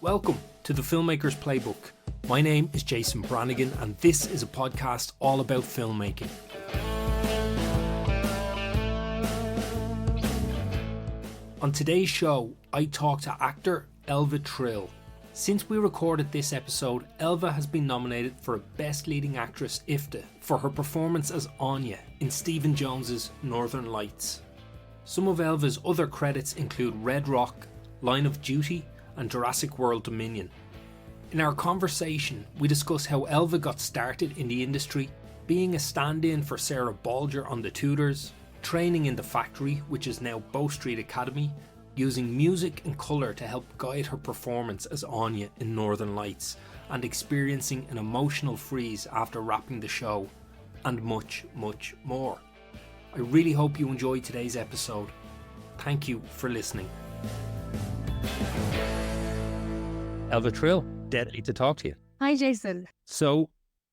Welcome to the Filmmaker's Playbook. My name is Jason Branagan and this is a podcast all about filmmaking. On today's show, I talk to actor Elva Trill. Since we recorded this episode, Elva has been nominated for a Best Leading Actress IFTA for her performance as Áine in Stephen Jones's Northern Lights. Some of Elva's other credits include Red Rock, Line of Duty and Jurassic World Dominion. In our conversation, we discuss how Elva got started in the industry, being a stand-in for Sarah Bolger on the Tudors, training in the factory, which is now Bow Street Academy, using music and colour to help guide her performance as Áine in Northern Lights, and experiencing an emotional freeze after wrapping the show, and much, much more. I really hope you enjoyed today's episode. Thank you for listening. Elva Trill, deadly to talk to you. Hi, Jason. So,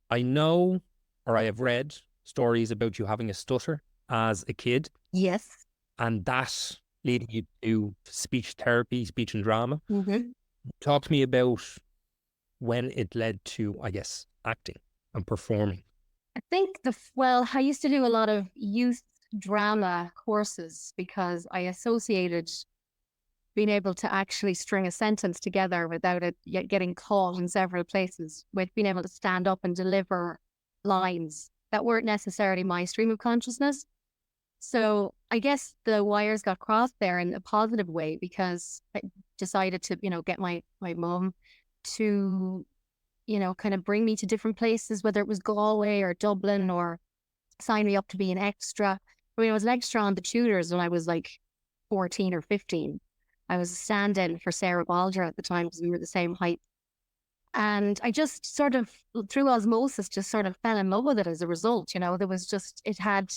I know, or I have read stories about you having a stutter as a kid. Yes. And that leading you to speech therapy, speech and drama. Mm-hmm. Talk to me about when it led to, I guess, acting and performing. I think I used to do a lot of youth drama courses because I associated being able to actually string a sentence together without it yet getting caught in several places with being able to stand up and deliver lines that weren't necessarily my stream of consciousness. So I guess the wires got crossed there in a positive way because I decided to, get my mum to, kind of bring me to different places, whether it was Galway or Dublin, or sign me up to be an extra. I was an extra on the Tudors when I was like 14 or 15. I was a stand-in for Sarah Bolger at the time because we were the same height. And I just sort of, through osmosis, just sort of fell in love with it as a result. There was it had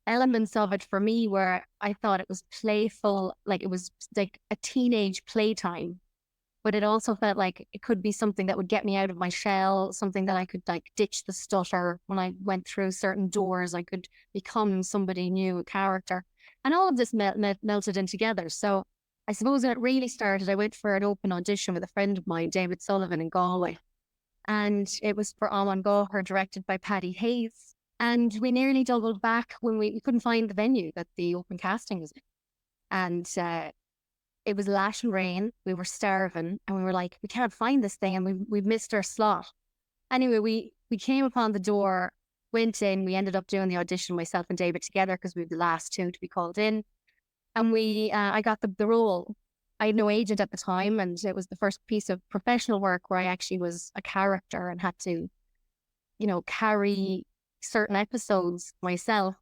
elements of it for me where I thought it was playful, like it was like a teenage playtime, but it also felt like it could be something that would get me out of my shell, something that I could like ditch the stutter. When I went through certain doors, I could become somebody new, a character. And all of this melted in together. So I suppose when it really started, I went for an open audition with a friend of mine, David Sullivan in Galway. And it was for Amon Gawher, directed by Paddy Hayes. And we nearly doubled back when we couldn't find the venue that the open casting was in. And it was lash and rain. We were starving and we were like, we can't find this thing, and we've missed our slot. Anyway, we came upon the door, went in, we ended up doing the audition, myself and David together, because we were the last two to be called in. And I got the role. I had no agent at the time, and it was the first piece of professional work where I actually was a character and had to, carry certain episodes myself.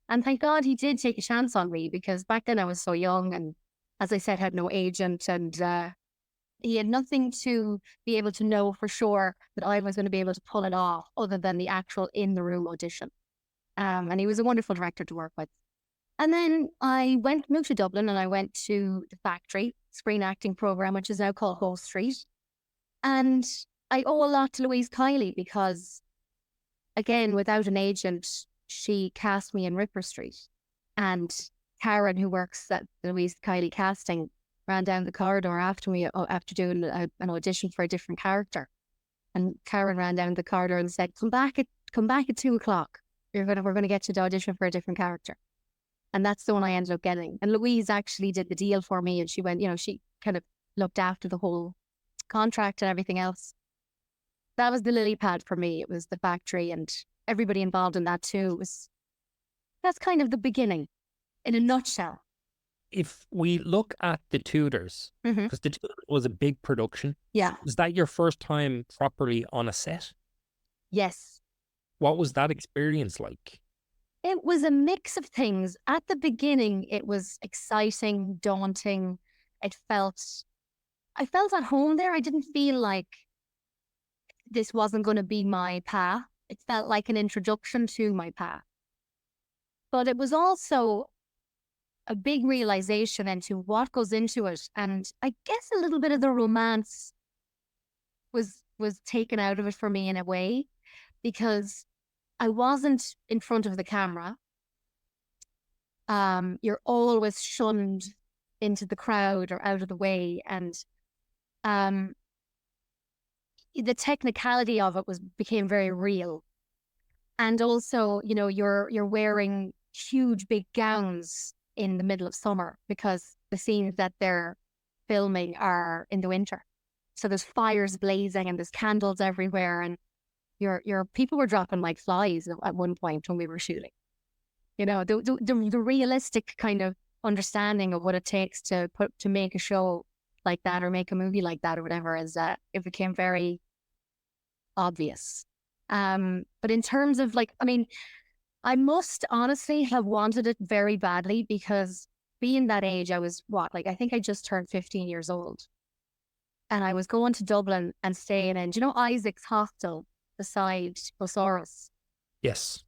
And thank God he did take a chance on me, because back then I was so young and, as I said, had no agent, and he had nothing to be able to know for sure that I was going to be able to pull it off other than the actual in-the-room audition. And he was a wonderful director to work with. And then I moved to Dublin, and I went to the Factory screen acting program, which is now called Bow Street. And I owe a lot to Louise Kiley because, again, without an agent, she cast me in Ripper Street. And Karen, who works at the Louise Kiley casting, ran down the corridor after me, after doing an audition for a different character. And Karen ran down the corridor and said, come back at 2:00. We're going to get you to audition for a different character. And that's the one I ended up getting. And Louise actually did the deal for me, and she went, she kind of looked after the whole contract and everything else. That was the lily pad for me. It was the Factory and everybody involved in that too. That's kind of the beginning in a nutshell. If we look at the Tudors, because the Tudors was a big production. Yeah. Was that your first time properly on a set? Yes. What was that experience like? It was a mix of things. At the beginning, it was exciting, daunting. I felt at home there. I didn't feel like this wasn't going to be my path. It felt like an introduction to my path. But it was also a big realization into what goes into it. And I guess a little bit of the romance was taken out of it for me in a way, because I wasn't in front of the camera. You're always shunned into the crowd or out of the way. And um, the technicality of it became very real. And also, you're wearing huge big gowns in the middle of summer because the scenes that they're filming are in the winter. So there's fires blazing and there's candles everywhere, and your people were dropping like flies at one point when we were shooting. The realistic kind of understanding of what it takes to make a show like that or make a movie like that or whatever is that it became very obvious. But in terms of I must honestly have wanted it very badly because being that age, I was I think I just turned 15 years old. And I was going to Dublin and staying in, Isaac's hostel beside Bosaurus? Yes.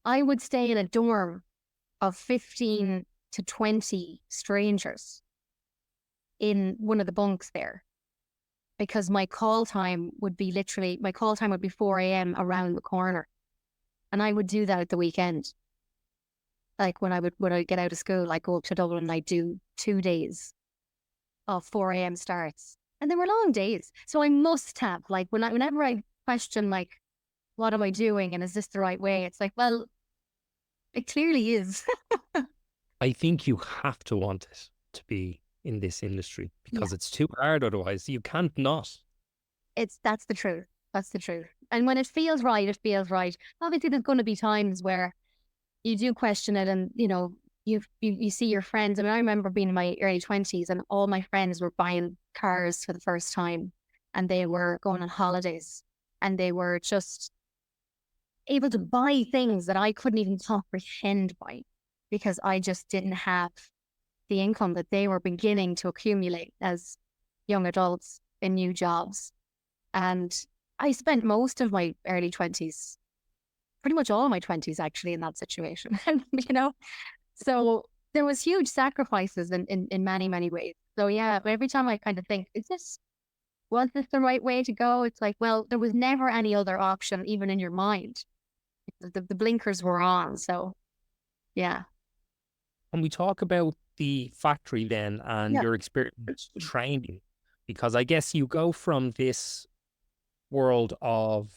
I would stay in a dorm of 15 to 20 strangers in one of the bunks there because my call time would be 4 a.m. around the corner. And I would do that at the weekend. Like when I get out of school, I go up to Dublin and I do 2 days of 4 a.m. starts. And they were long days. So I must have, whenever I question, what am I doing? And is this the right way? It's like, well, it clearly is. I think you have to want it to be in this industry because it's too hard otherwise. You can't not. That's the truth. That's the truth. And when it feels right, it feels right. Obviously, there's going to be times where you do question it and, you see your friends. I mean, I remember being in my early 20s and all my friends were buying cars for the first time and they were going on holidays and they were just able to buy things that I couldn't even comprehend buying because I just didn't have the income that they were beginning to accumulate as young adults in new jobs. And I spent most of my early 20s, pretty much all of my 20s actually in that situation, So there was huge sacrifices in many, many ways. So yeah, every time I kind of think, was this the right way to go? It's like, well, there was never any other option, even in your mind. The blinkers were on. So yeah. And we talk about the factory then and your experience training, because I guess you go from this world of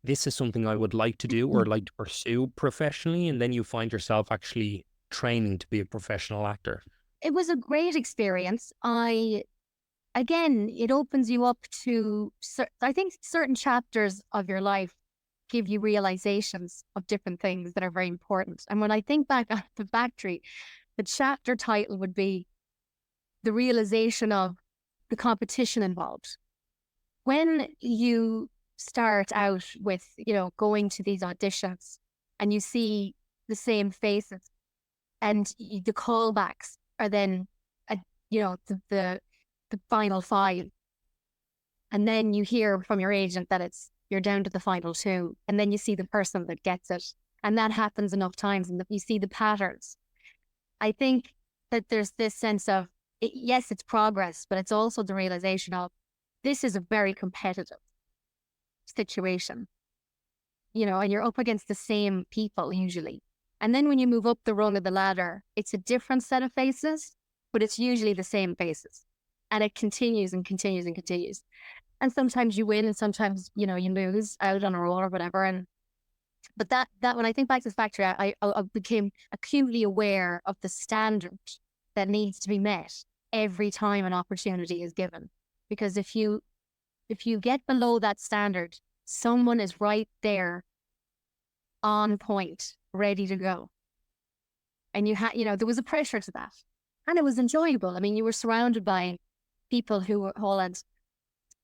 this is something I would like to do or like to pursue professionally, and then you find yourself actually training to be a professional actor. It was a great experience. Again, it opens you up to, I think certain chapters of your life give you realizations of different things that are very important. And when I think back at the factory, the chapter title would be the realization of the competition involved. When you start out with, going to these auditions and you see the same faces and the callbacks are then, the final 5. And then you hear from your agent that you're down to the final 2. And then you see the person that gets it. And that happens enough times and you see the patterns. I think that there's this sense of, yes, it's progress, but it's also the realization of this is a very competitive situation, and you're up against the same people usually. And then when you move up the rung of the ladder, it's a different set of faces, but it's usually the same faces. And it continues and continues and continues. And sometimes you win and sometimes, you lose out on a roll or whatever. But that when I think back to the factory, I became acutely aware of the standard that needs to be met every time an opportunity is given. Because if you get below that standard, someone is right there on point, ready to go. And there was a pressure to that. And it was enjoyable. I mean, you were surrounded by people who all had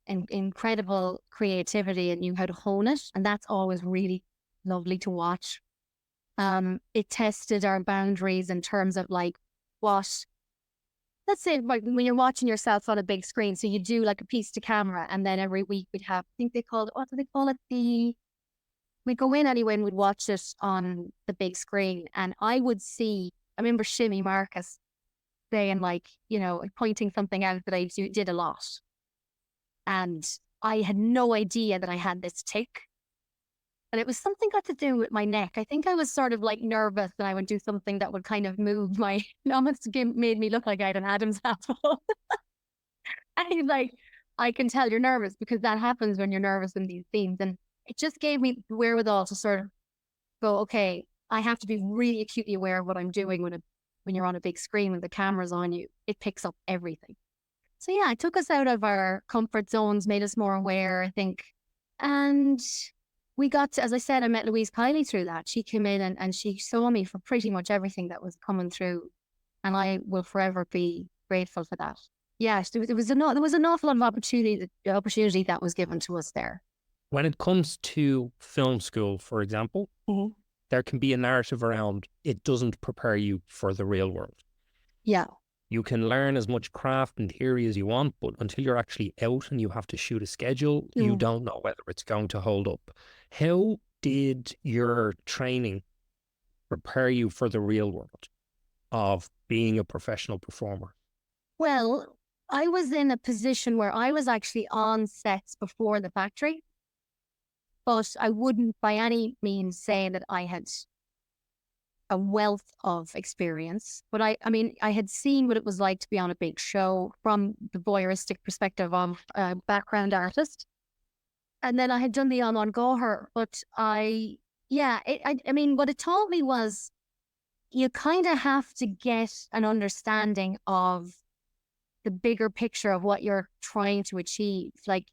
incredible creativity and knew how to hone it. And that's always really lovely to watch. It tested our boundaries in terms of let's say when you're watching yourself on a big screen, so you do like a piece to camera, and then every week we'd have, I think they called it, what do they call it? We'd go in anyway and we'd watch it on the big screen. And I remember Shimmy Marcus saying pointing something out that I did a lot. And I had no idea that I had this tick. And it was something got to do with my neck. I think I was sort of nervous that I would do something that would kind of move it almost made me look like I had an Adam's apple. And he's like, I can tell you're nervous because that happens when you're nervous in these scenes. And it just gave me the wherewithal to sort of go, okay, I have to be really acutely aware of what I'm doing when you're on a big screen and the camera's on you. It picks up everything. So yeah, it took us out of our comfort zones, made us more aware, I think. And we got to, as I said, I met Louise Kiley through that. She came in and she saw me for pretty much everything that was coming through. And I will forever be grateful for that. Yes, there was an awful lot of opportunity that was given to us there. When it comes to film school, for example, there can be a narrative around it doesn't prepare you for the real world. Yeah. You can learn as much craft and theory as you want, but until you're actually out and you have to shoot a schedule, you don't know whether it's going to hold up. How did your training prepare you for the real world of being a professional performer? Well, I was in a position where I was actually on sets before the factory, but I wouldn't by any means say that I had a wealth of experience. But I mean, I had seen what it was like to be on a big show from the voyeuristic perspective of a background artist. And then I had done the on Goher, but I mean, what it taught me was you kind of have to get an understanding of the bigger picture of what you're trying to achieve. Like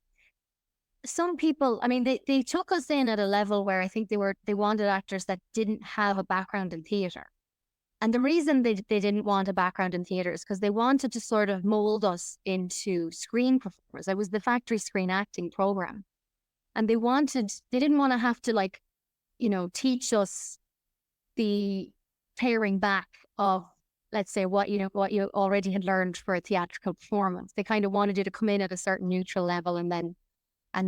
some people, I mean, they took us in at a level where I think they wanted actors that didn't have a background in theatre. And the reason they didn't want a background in theatre is because they wanted to sort of mold us into screen performers. It was the factory screen acting program. And they didn't want to have to like, teach us the paring back of, let's say, what you already had learned for a theatrical performance. They kind of wanted you to come in at a certain neutral level and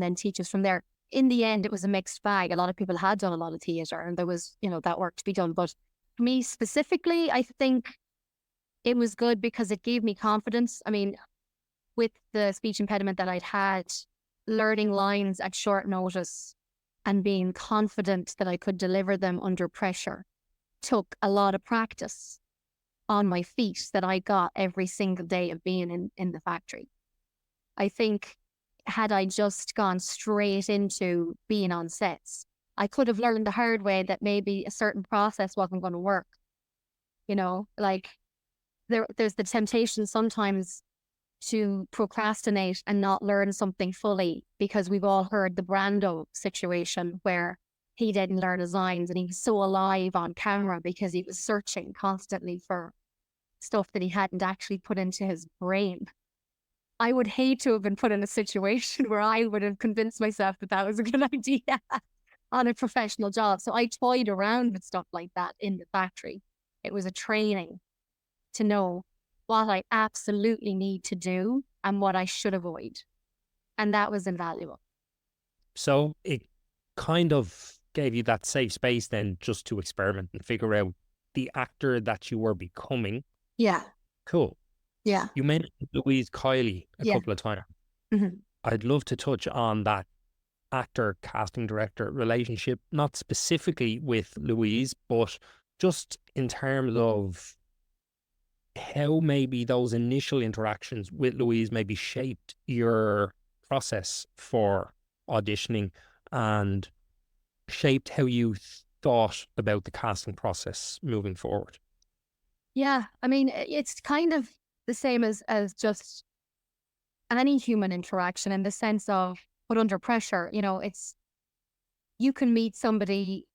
then teach us from there. In the end, it was a mixed bag. A lot of people had done a lot of theatre and there was, that work to be done. But for me specifically, I think it was good because it gave me confidence. I mean, with the speech impediment that I'd had, learning lines at short notice and being confident that I could deliver them under pressure took a lot of practice on my feet that I got every single day of being in the factory. I think had I just gone straight into being on sets, I could have learned the hard way that maybe a certain process wasn't going to work. Like there's the temptation sometimes to procrastinate and not learn something fully, because we've all heard the Brando situation where he didn't learn his lines and he was so alive on camera because he was searching constantly for stuff that he hadn't actually put into his brain. I would hate to have been put in a situation where I would have convinced myself that was a good idea on a professional job. So I toyed around with stuff like that in the factory. It was a training to know what I absolutely need to do and what I should avoid. And that was invaluable. So it kind of gave you that safe space then just to experiment and figure out the actor that you were becoming. Yeah. Cool. Yeah. You mentioned Louise Kiley a couple of times. Mm-hmm. I'd love to touch on that actor, casting director relationship, not specifically with Louise, but just in terms of how maybe those initial interactions with Louise maybe shaped your process for auditioning and shaped how you thought about the casting process moving forward. Yeah, I mean, it's kind of the same as just any human interaction in the sense of put under pressure. It's, you can meet somebody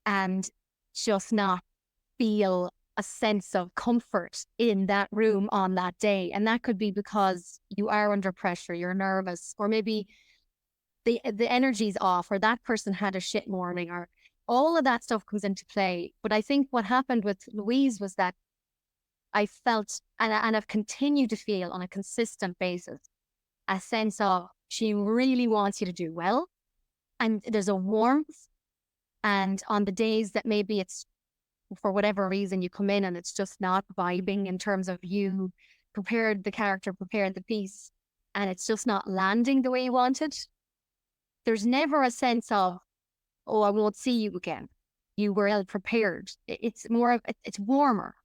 and just not feel a sense of comfort in that room on that day. And that could be because you are under pressure, you're nervous, or maybe the energy's off, or that person had a shit morning, or all of that stuff comes into play. But I think what happened with Louise was that I felt, and I've continued to feel on a consistent basis, a sense of she really wants you to do well. And there's a warmth. And on the days that maybe it's, for whatever reason, you come in and it's just not vibing in terms of you prepared the character, prepared the piece, and it's just not landing the way you wanted, there's never a sense of, oh, I won't see you again. You were ill prepared. It's more of, it's warmer.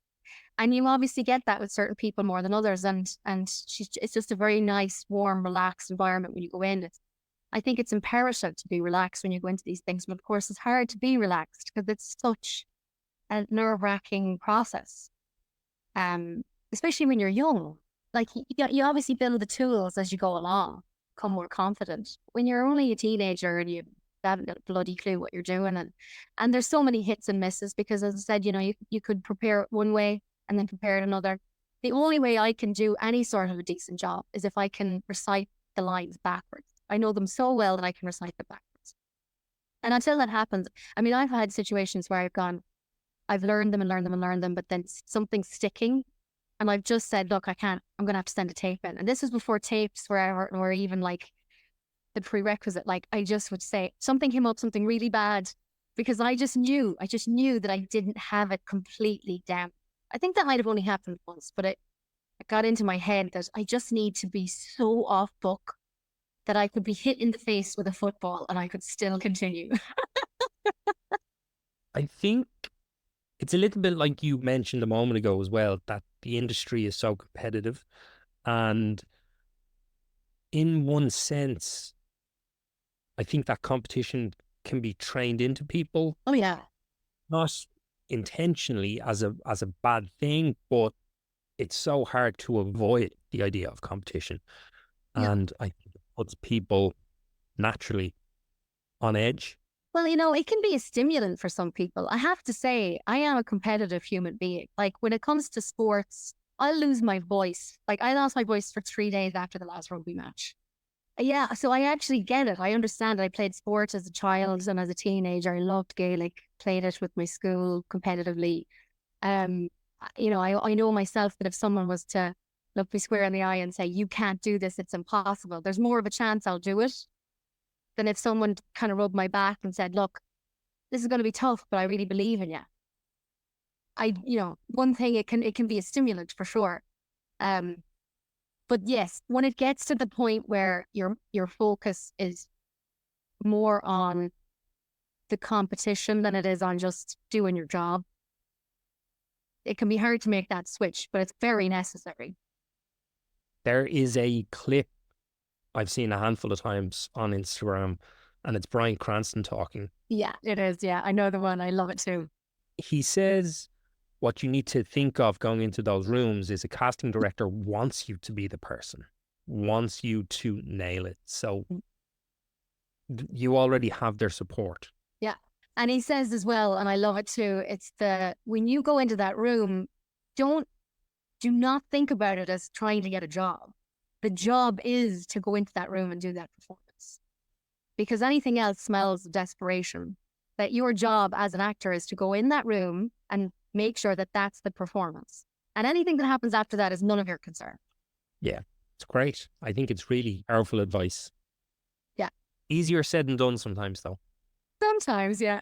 And you obviously get that with certain people more than others. And it's just a very nice, warm, relaxed environment when you go in. I think it's imperative to be relaxed when you go into these things. But of course, it's hard to be relaxed because it's such a nerve-wracking process. Especially when you're young. Like you obviously build the tools as you go along, become more confident. When you're only a teenager and you haven't got a bloody clue what you're doing, and there's so many hits and misses because, as I said, you could prepare it one way and then prepare it another. The only way I can do any sort of a decent job is if I can recite the lines backwards. I know them so well that I can recite them backwards. And until that happens, I mean, I've had situations where I've learned them and learned them and learned them, but then something's sticking. And I've just said, look, I can't, I'm going to have to send a tape in. And this was before tapes were even like the prerequisite. Like I just would say something came up, something really bad, because I just knew that I didn't have it completely down. I think that might have only happened once, but it got into my head that I just need to be so off book that I could be hit in the face with a football and I could still continue. I think it's a little bit like you mentioned a moment ago as well, that the industry is so competitive. And in one sense, I think that competition can be trained into people. Oh, yeah. Not intentionally as a bad thing, but it's so hard to avoid the idea of competition. Yeah. And I think it puts people naturally on edge. Well, it can be a stimulant for some people. I have to say, I am a competitive human being. Like when it comes to sports, I'll lose my voice. Like I lost my voice for 3 days after the last rugby match. Yeah, so I actually get it. I understand it. I played sports as a child and as a teenager. I loved Gaelic, played it with my school competitively. I know myself that if someone was to look me square in the eye and say, you can't do this, it's impossible, there's more of a chance I'll do it than if someone kind of rubbed my back and said, look, this is going to be tough, but I really believe in you. One thing, it can be a stimulant for sure. But yes, when it gets to the point where your focus is more on the competition than it is on just doing your job, it can be hard to make that switch, but it's very necessary. There is a clip I've seen a handful of times on Instagram, and it's Bryan Cranston talking. Yeah, it is. Yeah, I know the one. I love it too. He says what you need to think of going into those rooms is a casting director wants you to be the person, wants you to nail it. So you already have their support. Yeah. And he says as well, and I love it too, it's when you go into that room, do not think about it as trying to get a job. The job is to go into that room and do that performance. Because anything else smells of desperation. That your job as an actor is to go in that room and make sure that that's the performance. And anything that happens after that is none of your concern. Yeah, it's great. I think it's really powerful advice. Yeah. Easier said than done sometimes, though. Sometimes, yeah.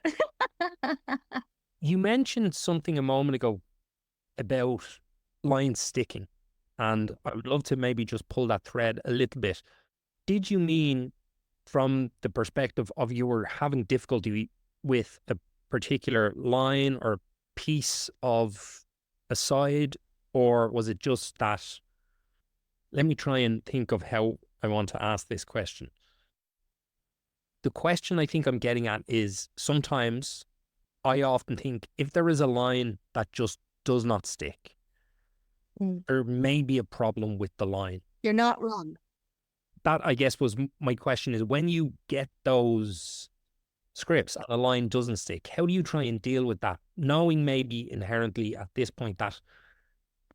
You mentioned something a moment ago about lines sticking, and I would love to maybe just pull that thread a little bit. Did you mean from the perspective of you were having difficulty with a particular line or piece of a side, or was it just that? Let me try and think of how I want to ask this question. The question I think I'm getting at is sometimes I often think if there is a line that just does not stick, there may be a problem with the line. You're not wrong. That, I guess, was my question, is when you get those scripts and a line doesn't stick, how do you try and deal with that, knowing maybe inherently at this point that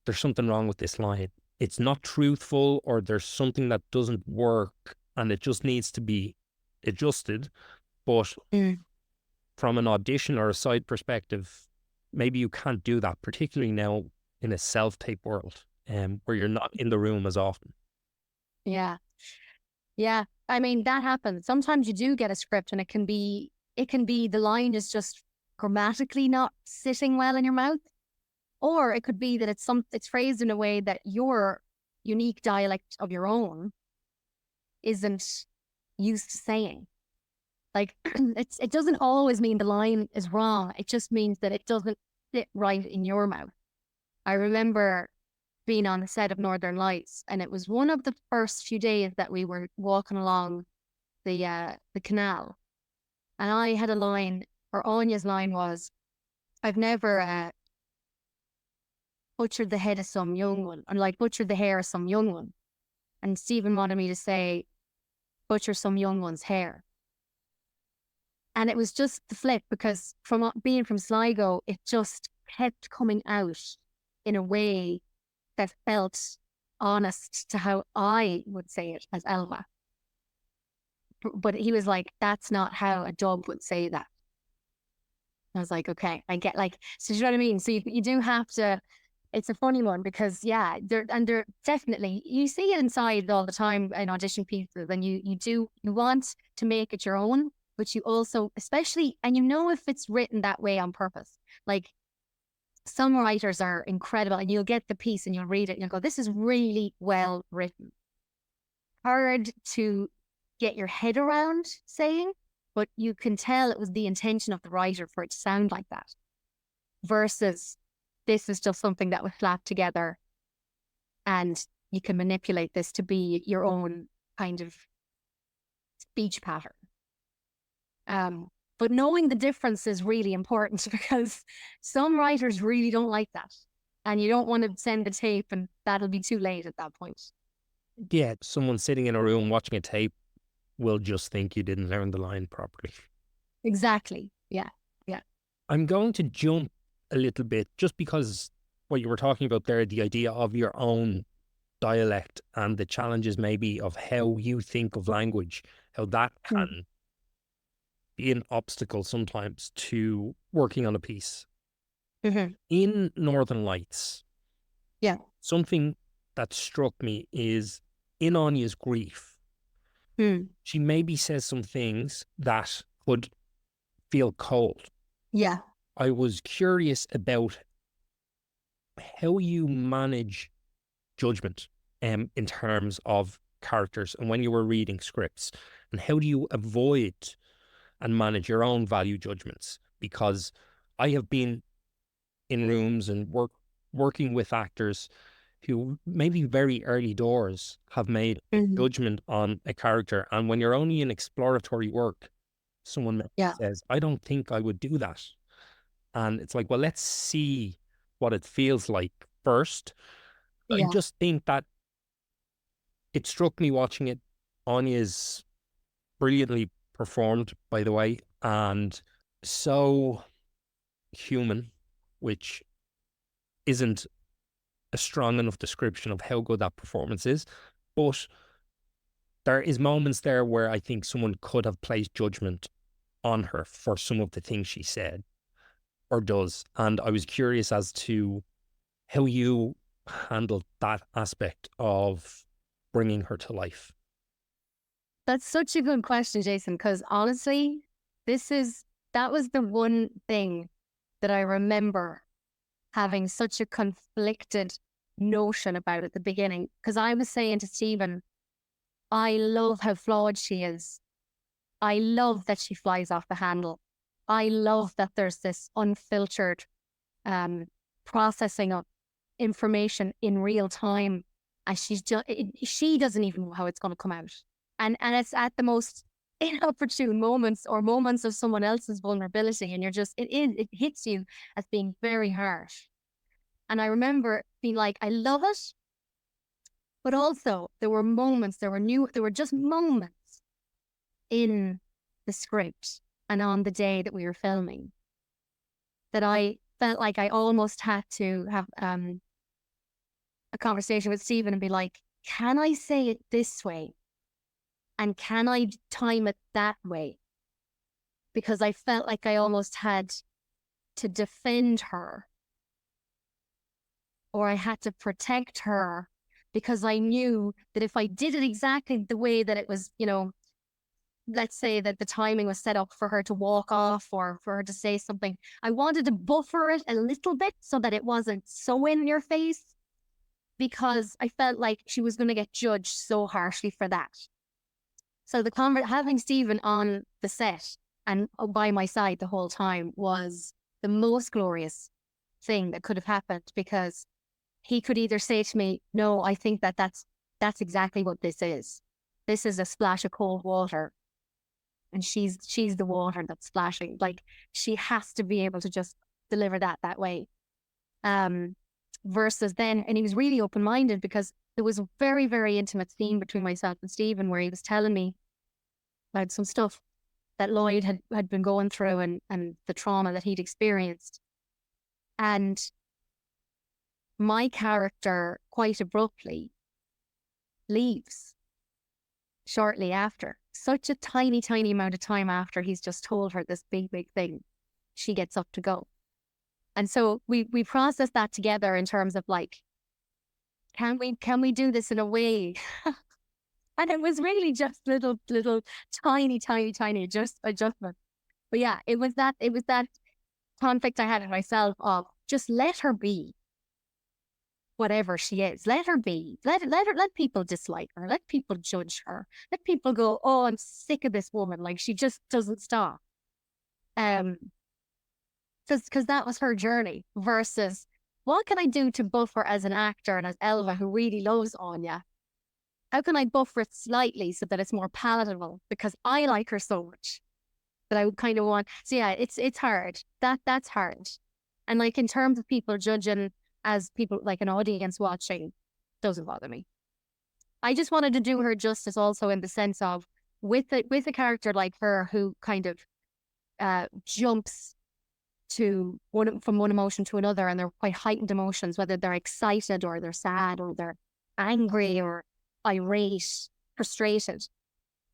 there's something wrong with this line, it's not truthful, or there's something that doesn't work and it just needs to be adjusted, but from an audition or a side perspective, maybe you can't do that, particularly now in a self-tape world, where you're not in the room as often. Yeah. Yeah. I mean, that happens. Sometimes you do get a script and it can be the line is just grammatically not sitting well in your mouth. Or it could be that it's phrased in a way that your unique dialect of your own isn't used to saying. Like it doesn't always mean the line is wrong. It just means that it doesn't sit right in your mouth. I remember being on the set of Northern Lights, and it was one of the first few days that we were walking along the canal, and I had a line, or Áine's line was, "I've never butchered the head of some young one, and like butchered the hair of some young one," and Stephen wanted me to say, "Butcher some young one's hair." And it was just the flip, because from being from Sligo, it just kept coming out in a way that felt honest to how I would say it as Elva. But he was like, "That's not how a dub would say that." I was like, okay, I get, like, so you know what I mean? So you do have to, it's a funny one, because yeah, they're definitely, you see it inside all the time in audition pieces, and you want to make it your own, but you also, especially, and if it's written that way on purpose. Like, some writers are incredible, and you'll get the piece and you'll read it and you'll go, this is really well written. Hard to get your head around saying, but you can tell it was the intention of the writer for it to sound like that. Versus, this is just something that was slapped together and you can manipulate this to be your own kind of speech pattern. But knowing the difference is really important, because some writers really don't like that. And you don't want to send the tape, and that'll be too late at that point. Yeah, someone sitting in a room watching a tape will just think you didn't learn the line properly. Exactly. Yeah. Yeah. I'm going to jump a little bit, just because what you were talking about there, the idea of your own dialect and the challenges maybe of how you think of language, how that can be an obstacle sometimes to working on a piece. Mm-hmm. In Northern Lights, Yeah. something that struck me is in Áine's grief, she maybe says some things that could feel cold. Yeah. I was curious about how you manage judgment in terms of characters and when you were reading scripts, and how do you avoid and manage your own value judgments? Because I have been in rooms and working with actors who maybe very early doors have made a judgment on a character, and when you're only in exploratory work, someone says, "I don't think I would do that," and it's like, well, let's see what it feels like first. I just think that it struck me watching it. Áine is brilliantly performed, by the way, and so human, which isn't a strong enough description of how good that performance is. But there is moments there where I think someone could have placed judgment on her for some of the things she said or does. And I was curious as to how you handled that aspect of bringing her to life. That's such a good question, Jason, because honestly, that was the one thing that I remember having such a conflicted notion about at the beginning. Because I was saying to Stephen, I love how flawed she is. I love that she flies off the handle. I love that there's this unfiltered processing of information in real time, and she doesn't even know how it's going to come out, and it's at the most inopportune moments, or moments of someone else's vulnerability, and it hits you as being very harsh. And I remember being like, I love it, but also there were just moments in the script and on the day that we were filming that I felt like I almost had to have a conversation with Stephen and be like, can I say it this way? And can I time it that way? Because I felt like I almost had to defend her, or I had to protect her, because I knew that if I did it exactly the way that it was, let's say that the timing was set up for her to walk off or for her to say something, I wanted to buffer it a little bit so that it wasn't so in your face, because I felt like she was going to get judged so harshly for that. So having Stephen on the set and by my side the whole time was the most glorious thing that could have happened, because he could either say to me, no, I think that's exactly what this is. This is a splash of cold water. And she's the water that's splashing. Like, she has to be able to just deliver that way. Versus then, and he was really open-minded, because there was a very, very intimate scene between myself and Stephen where he was telling me about some stuff that Lloyd had been going through, and the trauma that he'd experienced. And my character quite abruptly leaves shortly after. Such a tiny, tiny amount of time after he's just told her this big, big thing, she gets up to go. And so we processed that together in terms of like, can we do this in a way? And it was really just little tiny adjustment. But yeah, it was that conflict I had in myself of just let her be whatever she is. Let her be. Let people dislike her. Let people judge her. Let people go, oh, I'm sick of this woman. Like, she just doesn't stop. Because that was her journey, versus what can I do to buff her as an actor and as Elva, who really loves Áine? How can I buff her slightly so that it's more palatable? Because I like her so much that I would kind of want. So yeah, it's hard. That's hard. And like, in terms of people judging as people, like an audience watching, doesn't bother me. I just wanted to do her justice also in the sense of with a character like her who kind of jumps from one emotion to another, and they're quite heightened emotions, whether they're excited or they're sad or they're angry or irate, frustrated.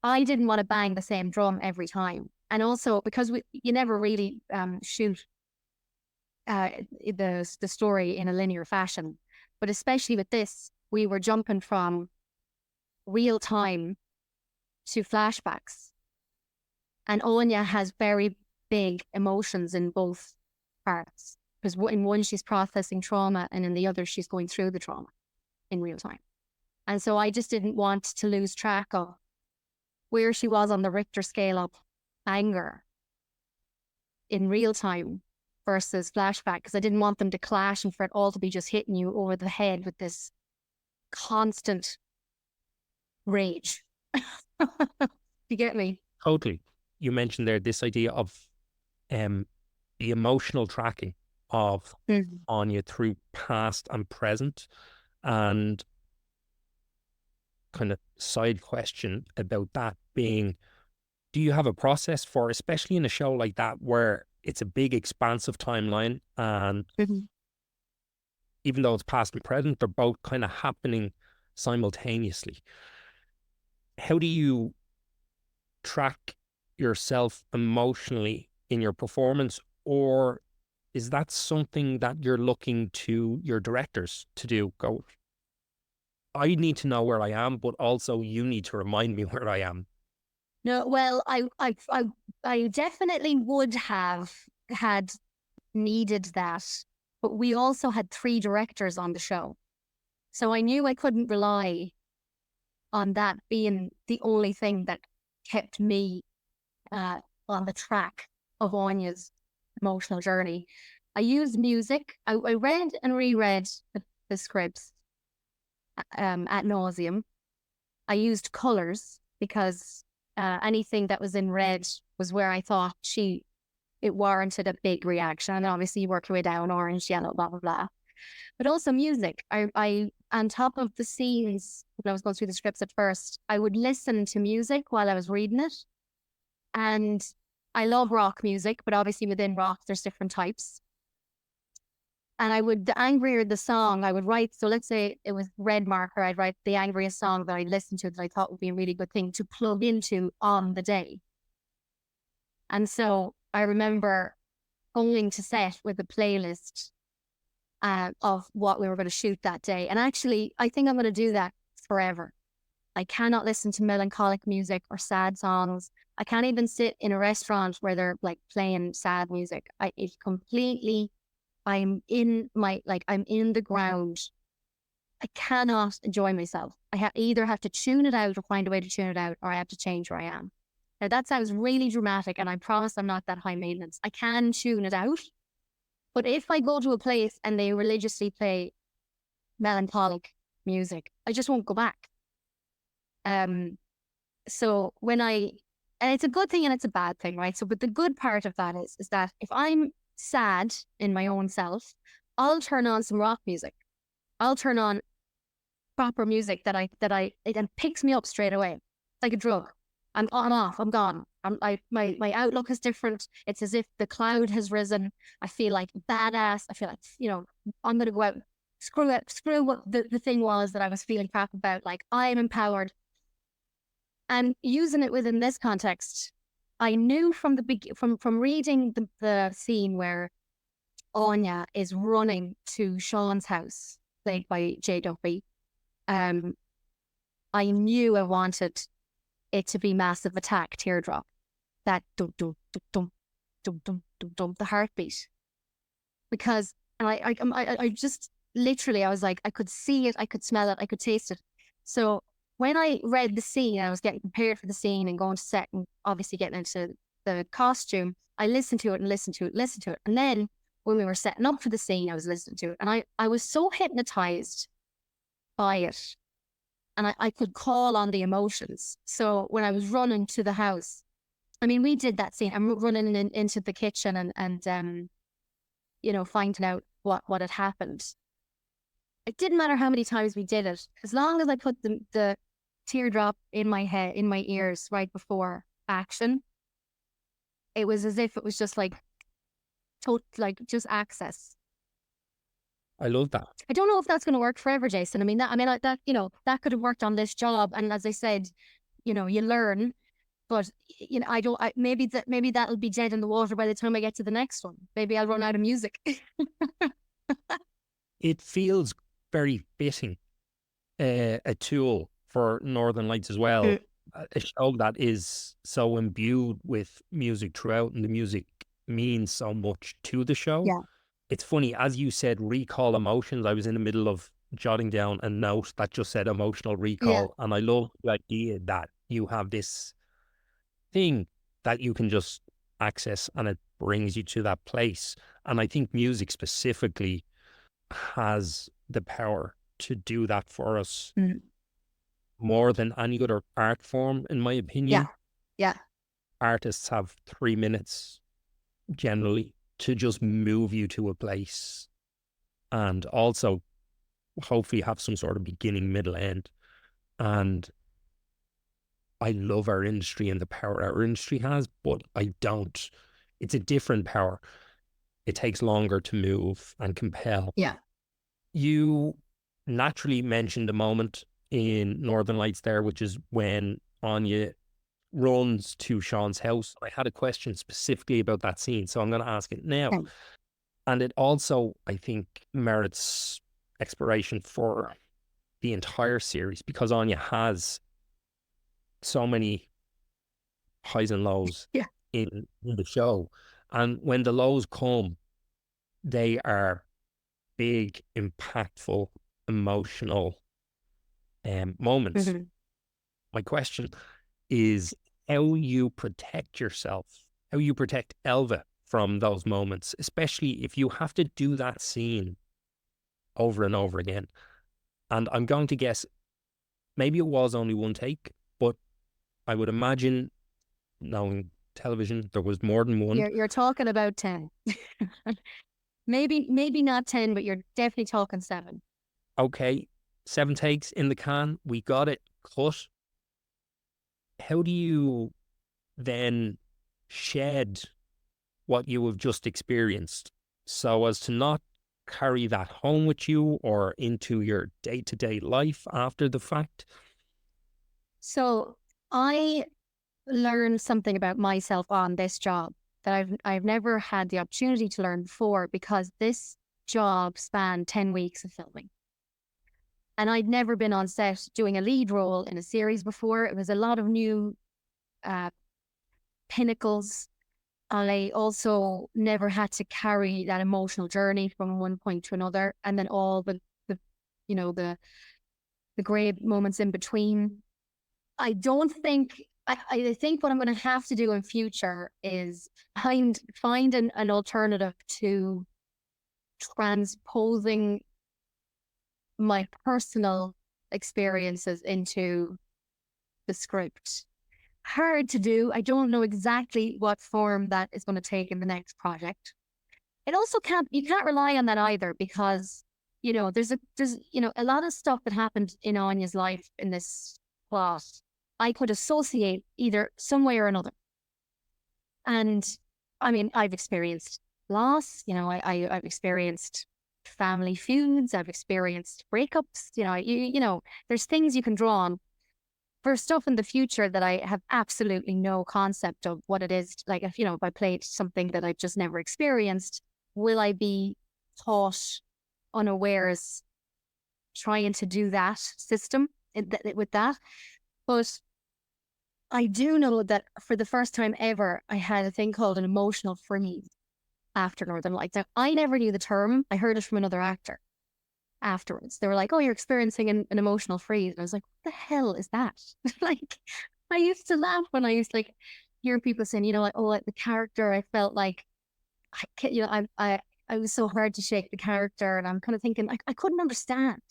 I didn't want to bang the same drum every time. And also because you never really shoot the story in a linear fashion, but especially with this, we were jumping from real time to flashbacks, and Áine has very big emotions in both parts, because in one she's processing trauma, and in the other she's going through the trauma in real time. And so I just didn't want to lose track of where she was on the Richter scale of anger in real time versus flashback, because I didn't want them to clash and for it all to be just hitting you over the head with this constant rage. You get me? Totally. You mentioned there this idea of the emotional tracking of Áine through past and present, and kind of side question about that being, do you have a process for, especially in a show like that where it's a big expansive timeline, and even though it's past and present, they're both kind of happening simultaneously. How do you track yourself emotionally in your performance, or is that something that you're looking to your directors to do? Go, I need to know where I am, but also you need to remind me where I am. No, well, I definitely would have had needed that, but we also had 3 directors on the show. So I knew I couldn't rely on that being the only thing that kept me on the track of Áine's emotional journey. I used music. I read and reread the scripts ad nauseum. I used colours because anything that was in red was where I thought it warranted a big reaction. And obviously you work your way down, orange, yellow, blah, blah, blah. But also music. I on top of the scenes, when I was going through the scripts at first, I would listen to music while I was reading it. And I love rock music, but obviously within rock, there's different types. And the angrier the song, I would write. So let's say it was Red Marker, I'd write the angriest song that I listened to that I thought would be a really good thing to plug into on the day. And so I remember going to set with a playlist of what we were going to shoot that day. And actually, I think I'm going to do that forever. I cannot listen to melancholic music or sad songs. I can't even sit in a restaurant where they're like playing sad music. I'm in the ground. I cannot enjoy myself. I either have to tune it out or find a way to tune it out, or I have to change where I am. Now that sounds really dramatic, and I promise I'm not that high maintenance. I can tune it out. But if I go to a place and they religiously play melancholic music, I just won't go back. So and it's a good thing and it's a bad thing, right? So, but the good part of that is that if I'm sad in my own self, I'll turn on some rock music. I'll turn on proper music it picks me up straight away. It's like a drug. I'm on off. I'm gone. My outlook is different. It's as if the cloud has risen. I feel like badass. I feel like, I'm going to go out, screw what the thing was that I was feeling crap about. Like, I am empowered. And using it within this context, I knew from reading the scene where Áine is running to Sean's house, played by J. Duffy. I knew I wanted it to be Massive Attack, Teardrop. That dum dum dum dum dum dum dum dum, the heartbeat. Because, and I just literally, I was like, I could see it, I could smell it, I could taste it. So when I read the scene, I was getting prepared for the scene and going to set and obviously getting into the costume, I listened to it and listened to it. And then when we were setting up for the scene, I was listening to it. And I was so hypnotized by it. And I could call on the emotions. So when I was running to the house, I mean, we did that scene. I'm running into the kitchen and finding out what had happened. It didn't matter how many times we did it. As long as I put the teardrop in my head, in my ears right before action, it was as if it was just like just access. I love that. I don't know if that's going to work forever, Jason. That could have worked on this job. And as I said, you learn, but maybe that'll be dead in the water by the time I get to the next one. Maybe I'll run out of music. It feels very fitting, a tool for Northern Lights as well. A show that is so imbued with music throughout, and the music means so much to the show. Yeah. It's funny, as you said, recall emotions. I was in the middle of jotting down a note that just said emotional recall. Yeah. And I love the idea that you have this thing that you can just access and it brings you to that place. And I think music specifically has the power to do that for us more than any other art form, in my opinion. Yeah. Artists have 3 minutes generally to just move you to a place, and also hopefully have some sort of beginning, middle, end. And I love our industry and the power our industry has, but it's a different power. It takes longer to move and compel. Yeah. You naturally mentioned a moment in Northern Lights there, which is when Áine runs to Sean's house. I had a question specifically about that scene, so I'm going to ask it now. Okay. And it also, I think, merits exploration for the entire series, because Áine has so many highs and lows in the show. And when the lows come, they are big, impactful, emotional moments. Mm-hmm. My question is how you protect yourself, how you protect Elva from those moments, especially if you have to do that scene over and over again. And I'm going to guess maybe it was only one take, but I would imagine, knowing television, there was more than one. You're talking about 10. Maybe not 10, but you're definitely talking 7. Okay, 7 takes in the can. We got it cut. How do you then shed what you have just experienced so as to not carry that home with you or into your day-to-day life after the fact? So I learned something about myself on this job that I've never had the opportunity to learn before, because this job spanned 10 weeks of filming. And I'd never been on set doing a lead role in a series before. It was a lot of new pinnacles. I also never had to carry that emotional journey from one point to another, and then all the grey moments in between. I think what I'm going to have to do in future is find an alternative to transposing my personal experiences into the script. Hard to do. I don't know exactly what form that is going to take in the next project. It also you can't rely on that either, because, there's a lot of stuff that happened in Áine's life in this plot I could associate either some way or another. And I mean, I've experienced loss, I've experienced family feuds, I've experienced breakups, there's things you can draw on for stuff in the future that I have absolutely no concept of what it is. Like, if I played something that I've just never experienced, will I be taught unawares trying to do that system with that? But I do know that for the first time ever, I had a thing called an emotional freeze after Northern Lights. Now, I never knew the term. I heard it from another actor afterwards. They were like, "Oh, you're experiencing an emotional freeze." And I was like, "What the hell is that?" Like, I used to laugh when I used to hear people saying, like the character, I felt like, I was so hard to shake the character. And I'm kind of thinking, I couldn't understand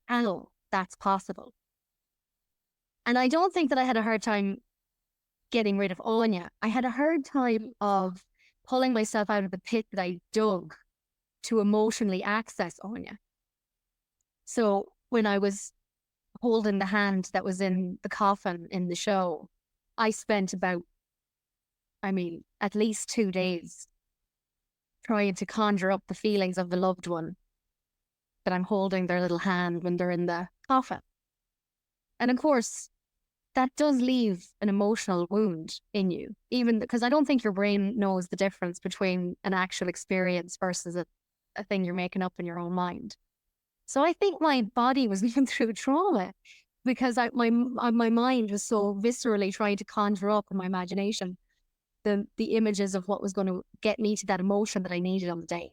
how that's possible. And I don't think that I had a hard time getting rid of Áine. I had a hard time of pulling myself out of the pit that I dug to emotionally access Áine. So when I was holding the hand that was in the coffin in the show, I spent at least 2 days trying to conjure up the feelings of the loved one that I'm holding their little hand when they're in the coffin. And of course, that does leave an emotional wound in you, even because I don't think your brain knows the difference between an actual experience versus a thing you're making up in your own mind. So I think my body was going through trauma because my mind was so viscerally trying to conjure up in my imagination the images of what was going to get me to that emotion that I needed on the day.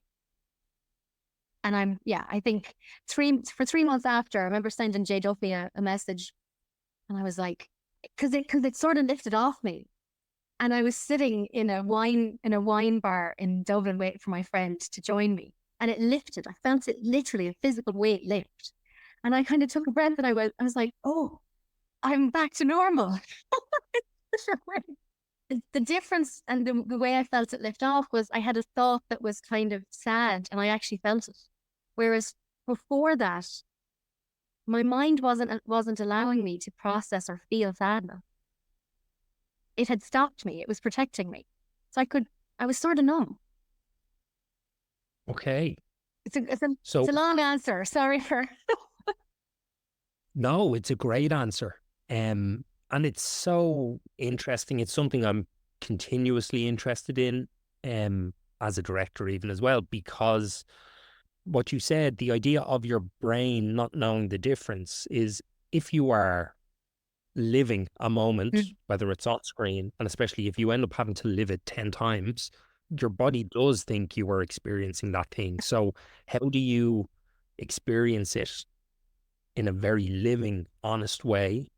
And I think 3 months after, I remember sending Jay Duffy a message. And I was like, because it sort of lifted off me. And I was sitting in a wine bar in Dublin waiting for my friend to join me. And it lifted. I felt it literally, a physical weight lift. And I kind of took a breath and I was like, oh, I'm back to normal. The difference and the way I felt it lift off was I had a thought that was kind of sad and I actually felt it. Whereas before that, my mind wasn't allowing me to process or feel sadness. It had stopped me. It was protecting me. So I was sort of numb. Okay. It's a long answer. Sorry for... No, it's a great answer. And it's so interesting. It's something I'm continuously interested in as a director even as well, because what you said, the idea of your brain not knowing the difference is if you are living a moment, whether it's on screen, and especially if you end up having to live it 10 times, your body does think you are experiencing that thing. So how do you experience it in a very living, honest way?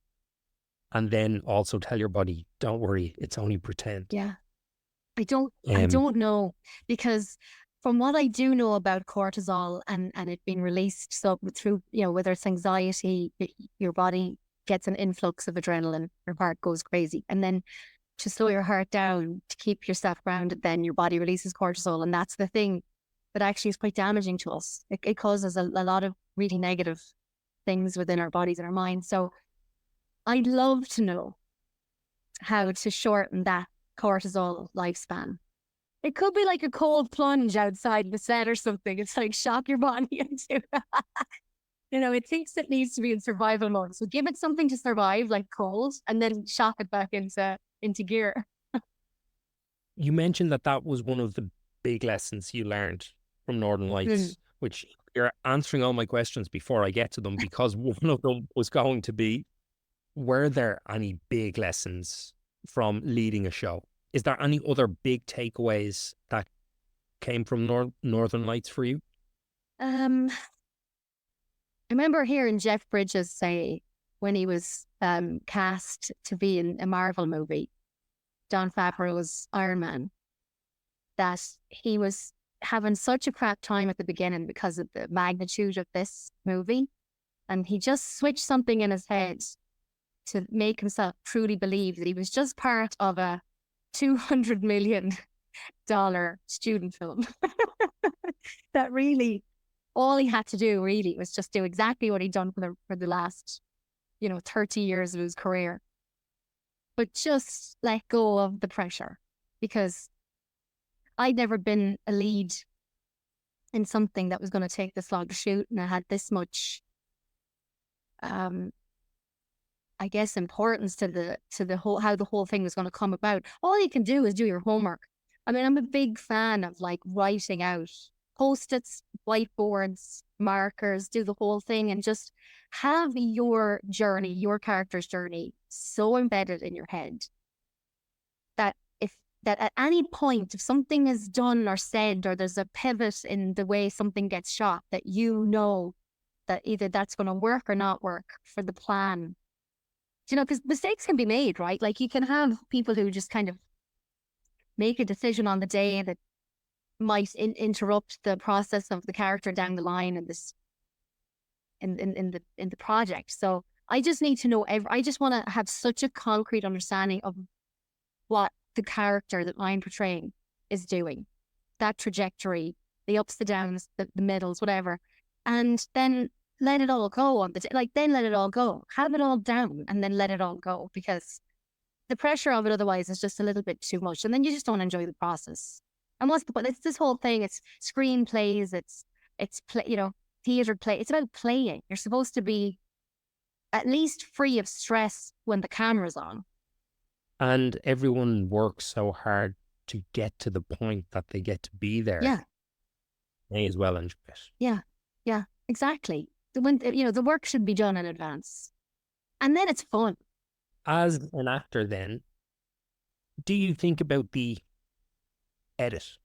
And then also tell your body, don't worry, it's only pretend. Yeah. I don't know, because from what I do know about cortisol and it being released, so through, whether it's anxiety, your body gets an influx of adrenaline, your heart goes crazy. And then to slow your heart down, to keep yourself grounded, then your body releases cortisol. And that's the thing that actually is quite damaging to us. It causes a lot of really negative things within our bodies and our minds. So I'd love to know how to shorten that cortisol lifespan. It could be like a cold plunge outside the set or something. It's like shock your body into it thinks it needs to be in survival mode. So give it something to survive, like cold, and then shock it back into gear. You mentioned that was one of the big lessons you learned from Northern Lights, which you're answering all my questions before I get to them, because one of them was going to be, were there any big lessons from leading a show? Is there any other big takeaways that came from Northern Lights for you? I remember hearing Jeff Bridges say when he was cast to be in a Marvel movie, Jon Favreau's Iron Man, that he was having such a crap time at the beginning because of the magnitude of this movie. And he just switched something in his head to make himself truly believe that he was just part of a $200 million student film. That really, all he had to do really was just do exactly what he'd done for the last, 30 years of his career. But just let go of the pressure, because I'd never been a lead in something that was going to take this long to shoot, and I had this much, I guess, importance to the whole, how the whole thing was going to come about. All you can do is do your homework. I mean, I'm a big fan of like writing out Post-its, whiteboards, markers, do the whole thing, and just have your journey, your character's journey, so embedded in your head that at any point, if something is done or said, or there's a pivot in the way something gets shot, that that either that's going to work or not work for the plan. Because mistakes can be made, right? Like, you can have people who just kind of make a decision on the day that might interrupt the process of the character down the line in this in the project. So I just need to know I just want to have such a concrete understanding of what the character that I'm portraying is doing, that trajectory, the ups, the downs, the middles, whatever, and then let it all go on then let it all go, have it all down, and then let it all go, because the pressure of it otherwise is just a little bit too much, and then you just don't enjoy the process. And what's the point? It's this whole thing. It's screenplays. It's play. Theater play. It's about playing. You're supposed to be at least free of stress when the camera's on. And everyone works so hard to get to the point that they get to be there. Yeah. May as well enjoy it. Yeah, exactly. The work should be done in advance, and then it's fun. As an actor, then, do you think about the edit?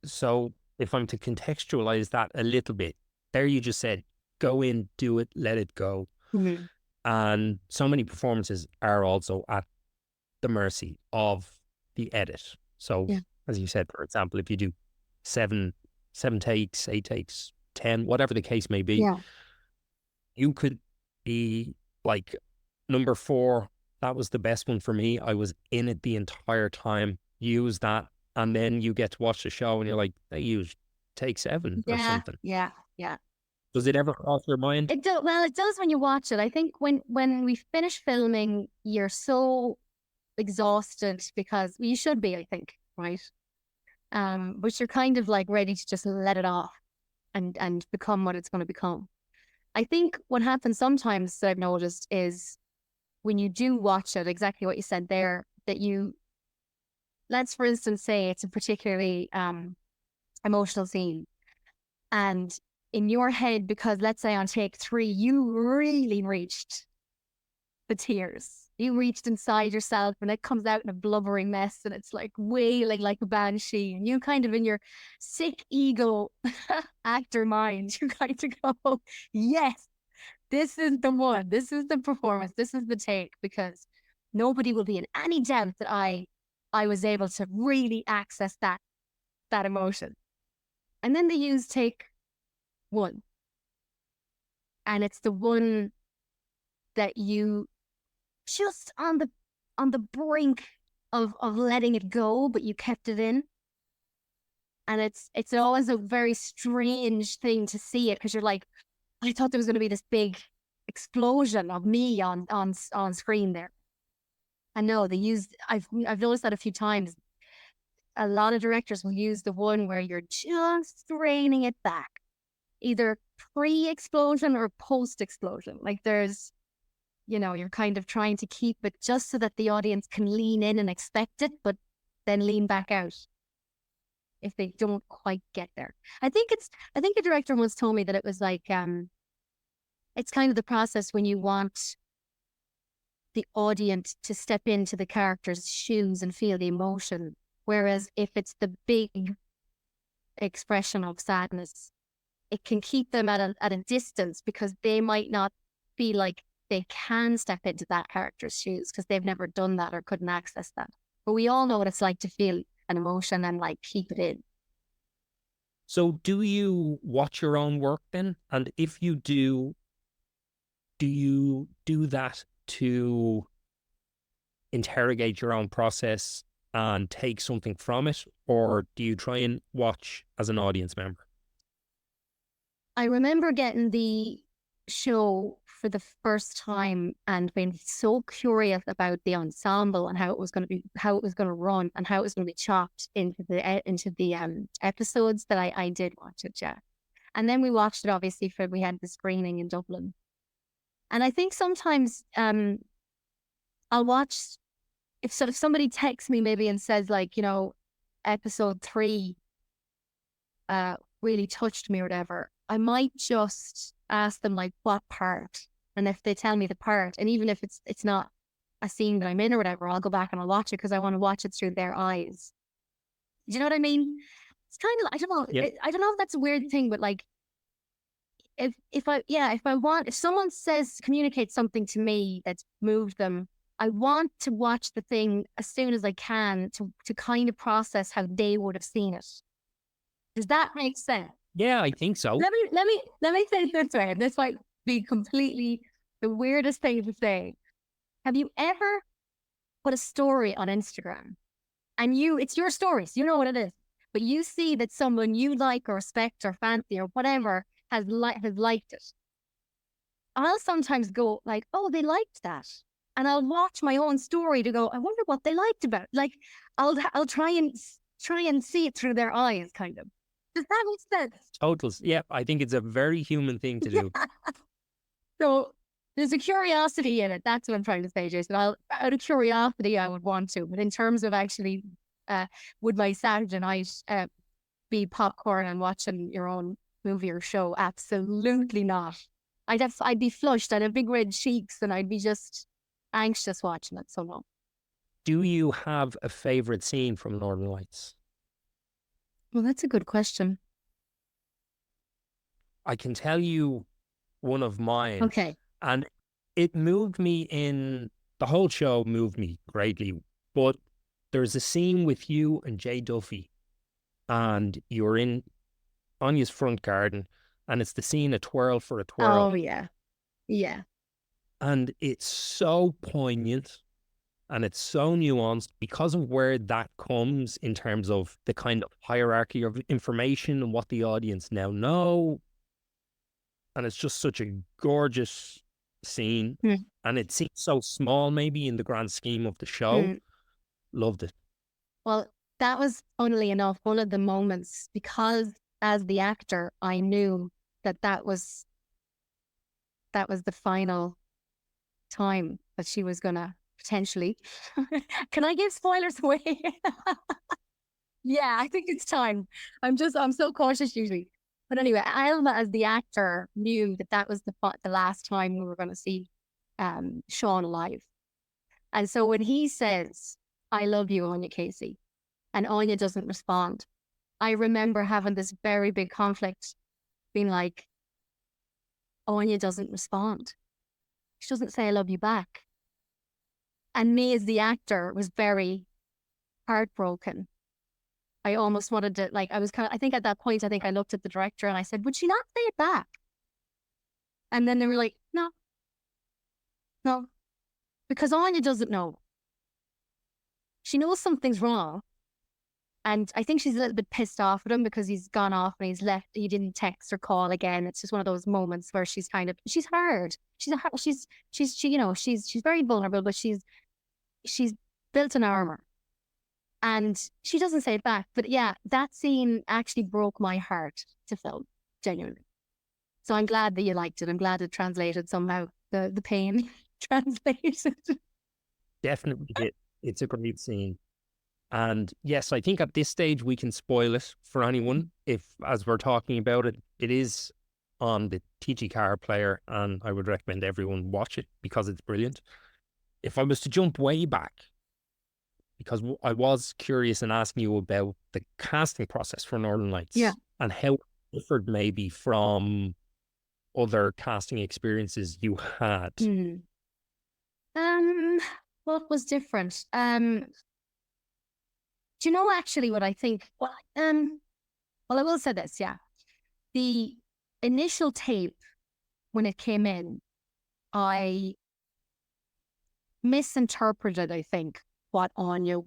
So if I'm to contextualize that a little bit, there you just said, go in, do it, let it go. Mm-hmm. And so many performances are also at the mercy of the edit. So as you said, for example, if you do seven takes, 8 takes, 10, whatever the case may be, you could be like, number 4, that was the best one for me. I was in it the entire time. Use that. And then you get to watch the show and you're like, they used take 7 or something. Yeah. Does it ever cross your mind? It does when you watch it. I think when we finish filming, you're so exhausted, because you should be, I think, right? But you're kind of like ready to just let it off and become what it's going to become. I think what happens sometimes that I've noticed is when you do watch it, exactly what you said there, that let's for instance say it's a particularly emotional scene, and in your head, because let's say on take 3, you really reached the tears. You reached inside yourself, and it comes out in a blubbering mess, and it's like wailing like a banshee. And you kind of, in your sick ego actor mind, you kind of go, yes, this is the one. This is the performance. This is the take, because nobody will be in any doubt that I was able to really access that emotion. And then they use take 1. And it's the one that you just on the brink of letting it go, but you kept it in. And it's always a very strange thing to see it, because you're like, I thought there was going to be this big explosion of me on screen there. I know I've noticed that a few times. A lot of directors will use the one where you're just reining it back, either pre-explosion or post-explosion. Like there's, you're kind of trying to keep it just so that the audience can lean in and expect it, but then lean back out if they don't quite get there. I think a director once told me that it was like, it's kind of the process when you want the audience to step into the character's shoes and feel the emotion. Whereas if it's the big expression of sadness, it can keep them at a distance, because they might not feel like they can step into that character's shoes because they've never done that or couldn't access that. But we all know what it's like to feel an emotion and like keep it in. So do you watch your own work then? And if you do you do that to interrogate your own process and take something from it? Or do you try and watch as an audience member? I remember getting the show for the first time and being so curious about the ensemble and how it was going to be, how it was going to run, and how it was going to be chopped into the episodes that I did watch it, yeah. And then we watched it obviously for we had the screening in Dublin. And I think sometimes I'll watch if somebody texts me maybe and says like, you know, episode 3 really touched me or whatever, I might just ask them like what part. And if they tell me the part, and even if it's not a scene that I'm in or whatever, I'll go back and I'll watch it because I want to watch it through their eyes. Do you know what I mean? It's kind of, I don't know. Yeah. I don't know if that's a weird thing, but like if someone says communicate something to me that's moved them, I want to watch the thing as soon as I can to kind of process how they would have seen it. Does that make sense? Yeah, I think so. Let me say it this way, and this might be completely the weirdest thing to say. Have you ever put a story on Instagram and it's your story, so you know what it is, but you see that someone you like or respect or fancy or whatever has liked it? I'll sometimes go like, oh, they liked that. And I'll watch my own story to go, I wonder what they liked about it. Like I'll try and see it through their eyes, kind of. Does that make sense? Totals. Yeah, I think it's a very human thing to do. So there's a curiosity in it. That's what I'm trying to say, Jason. Out of curiosity, I would want to. But in terms of actually, would my Saturday night be popcorn and watching your own movie or show? Absolutely not. I'd be flushed. I'd have big red cheeks, and I'd be just anxious watching it. So no. Do you have a favorite scene from Northern Lights? Well, that's a good question. I can tell you one of mine. Okay. And it moved me the whole show moved me greatly. But there's a scene with you and Jay Duffy, and you're in Anya's front garden, and it's the scene, A Twirl for a Twirl. Oh, yeah. Yeah. And it's so poignant. And it's so nuanced because of where that comes in terms of the kind of hierarchy of information and what the audience now know. And it's just such a gorgeous scene. Mm. And it seems so small, maybe in the grand scheme of the show. Loved it. Well, that was, funnily enough, one of the moments, because as the actor, I knew that was the final time that she was going to potentially. Can I give spoilers away? Yeah, I think it's time. I'm so cautious usually. But anyway, Elva as the actor knew that was the last time we were going to see Sean alive. And so when he says, I love you, Áine Casey, and Áine doesn't respond, I remember having this very big conflict, being like, Áine doesn't respond. She doesn't say I love you back. And me as the actor was very heartbroken. I almost wanted to, like, I think at that point, I looked at the director and I said, would she not say it back? And then they were like, no, because Áine doesn't know. She knows something's wrong. And I think she's a little bit pissed off with him because he's gone off and he's left. He didn't text or call again. It's just one of those moments where she's hard. She's very vulnerable, but she's built an armor. And she doesn't say it back. But yeah, that scene actually broke my heart to film, genuinely. So I'm glad that you liked it. I'm glad it translated somehow, the pain translated. Definitely did. It's a great scene. And yes, I think at this stage we can spoil it for anyone. If, as we're talking about it, it is on the TG Car player, and I would recommend everyone watch it because it's brilliant. If I was to jump way back, because I was curious in asking you about the casting process for Northern Lights, Yeah, and how it differed maybe from other casting experiences you had. What was different? Do you know actually what I think? Well, Well, I will say this, yeah. The initial tape, when it came in, I misinterpreted, I think, what Áine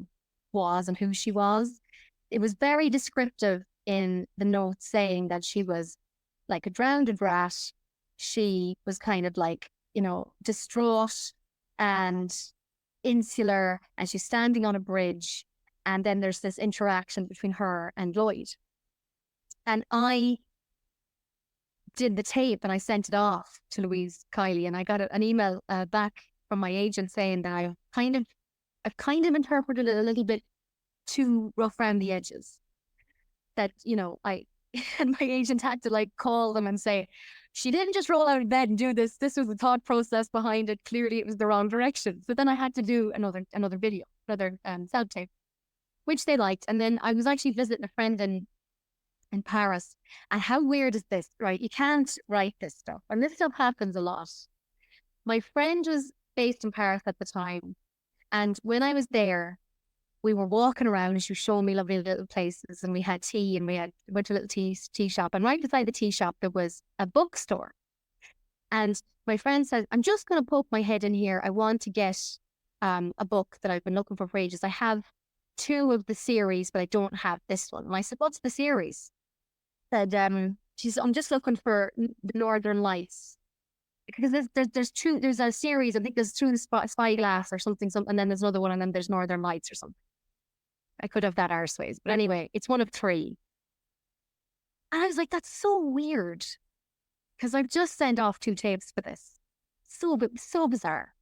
was and who she was. It was very descriptive in the notes saying that she was like a drowned rat. She was kind of like, distraught and insular, and she's standing on a bridge. And then there's this interaction between her and Lloyd. And I did the tape and I sent it off to Louise Kiley, and I got an email back from my agent saying that I've kind of interpreted it a little bit too rough around the edges. That, I and my agent had to like call them and say, she didn't just roll out of bed and do this. This was the thought process behind it. Clearly it was the wrong direction. So then I had to do another video, another sound tape, which they liked. And then I was actually visiting a friend in Paris. And how weird is this, right? You can't write this stuff. And this stuff happens a lot. My friend was based in Paris at the time. And when I was there, we were walking around and she was showing me lovely little places, and we had tea, and went to a little tea shop. And right beside the tea shop, there was a bookstore. And my friend said, I'm just going to poke my head in here. I want to get a book that I've been looking for ages. I have 2 of the series, but I don't have this one. And I said, what's the series? Said, I'm just looking for the Northern Lights. Because there's a series, I think there's Through the Spyglass or something, and then there's another one, and then there's Northern Lights or something. I could have that arseways. But anyway, it's one of 3. And I was like, that's so weird. Because I've just sent off 2 tapes for this. So bizarre.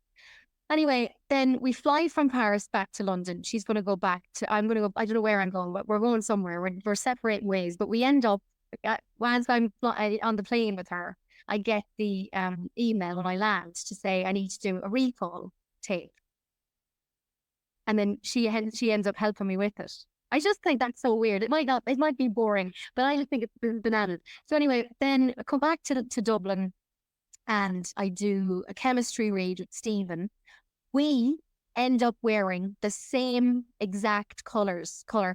Anyway, then we fly from Paris back to London. She's going to go back to, I don't know where I'm going, but we're going somewhere. We're separating ways. But we end up, once I'm on the plane with her, I get the email when I land to say I need to do a recall tape. And then she ends up helping me with it. I just think that's so weird. It might be boring, but I just think it's bananas. So anyway, then I come back to Dublin, and I do a chemistry read with Stephen. We end up wearing the same exact color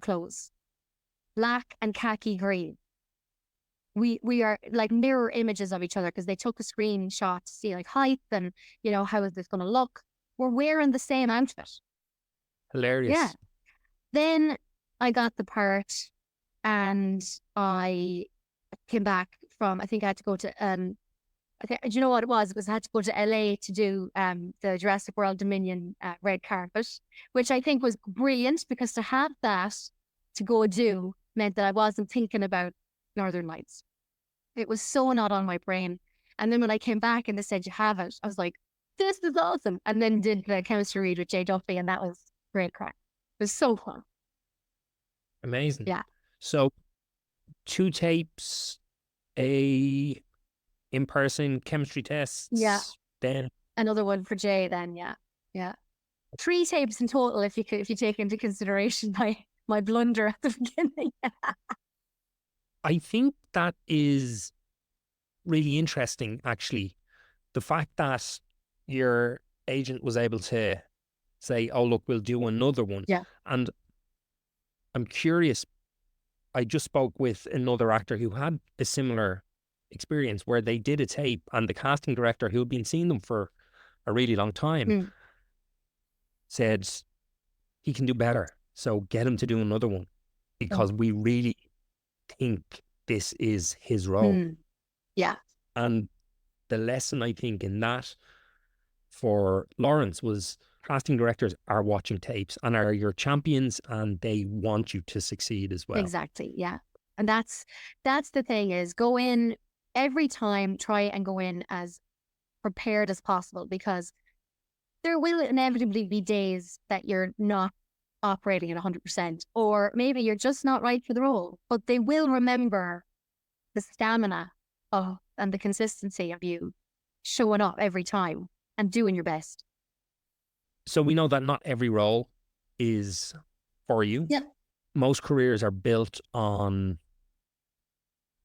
clothes, black and khaki green. We are like mirror images of each other, because they took a screenshot to see like height and, how is this going to look. We're wearing the same outfit. Hilarious. Yeah. Then I got the part, and I came back from, I think I had to go to, do you know what it was? It was I had to go to LA to do the Jurassic World Dominion red carpet, which I think was brilliant, because to have that to go do meant that I wasn't thinking about Northern Lights. It was so not on my brain. And then when I came back and they said, you have it, I was like, this is awesome. And then did the chemistry read with Jay Duffy, and that was great crack. It was so fun. Amazing. Yeah. So 2 tapes, a in-person chemistry tests. Yeah. Then another one for Jay then, yeah. 3 tapes in total if you take into consideration my blunder at the beginning. I think that is really interesting, actually. The fact that your agent was able to say, oh, look, we'll do another one. Yeah. And I'm curious, I just spoke with another actor who had a similar experience where they did a tape, and the casting director, who had been seeing them for a really long time, said he can do better. So get him to do another one, because we really think this is his role. Yeah. And the lesson, I think, in that for Lawrence was casting directors are watching tapes and are your champions, and they want you to succeed as well. Exactly. Yeah. And that's the thing, is go in every time, try and go in as prepared as possible, because there will inevitably be days that you're not operating at 100%, or maybe you're just not right for the role, but they will remember the stamina and the consistency of you showing up every time and doing your best. So we know that not every role is for you. Yeah. Most careers are built on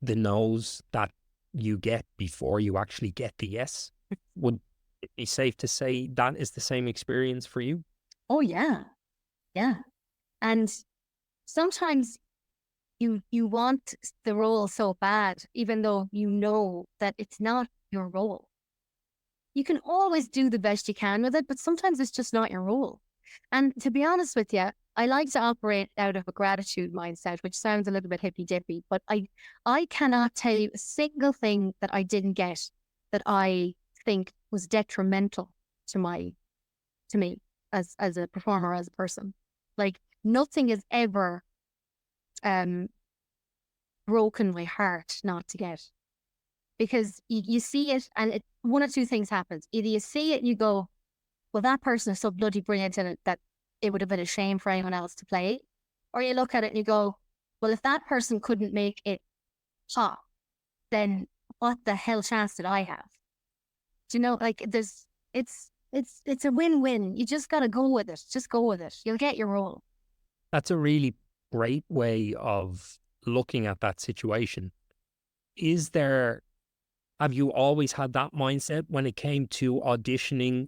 the no's that you get before you actually get the yes. Would it be safe to say that is the same experience for you? Oh, yeah. Yeah. And sometimes you want the role so bad, even though you know that it's not your role. You can always do the best you can with it, but sometimes it's just not your role. And to be honest with you, I like to operate out of a gratitude mindset, which sounds a little bit hippy dippy, but I cannot tell you a single thing that I didn't get that I think was detrimental to me as a performer, as a person. Like, nothing has ever broken my heart not to get. Because you see it, and one or two things happens. Either you see it and you go, well, that person is so bloody brilliant in it that it would have been a shame for anyone else to play. Or you look at it and you go, well, if that person couldn't make it pop, then what the hell chance did I have? Do you know, like, it's a win-win. You just got to go with it. Just go with it. You'll get your role. That's a really great way of looking at that situation. Have you always had that mindset when it came to auditioning,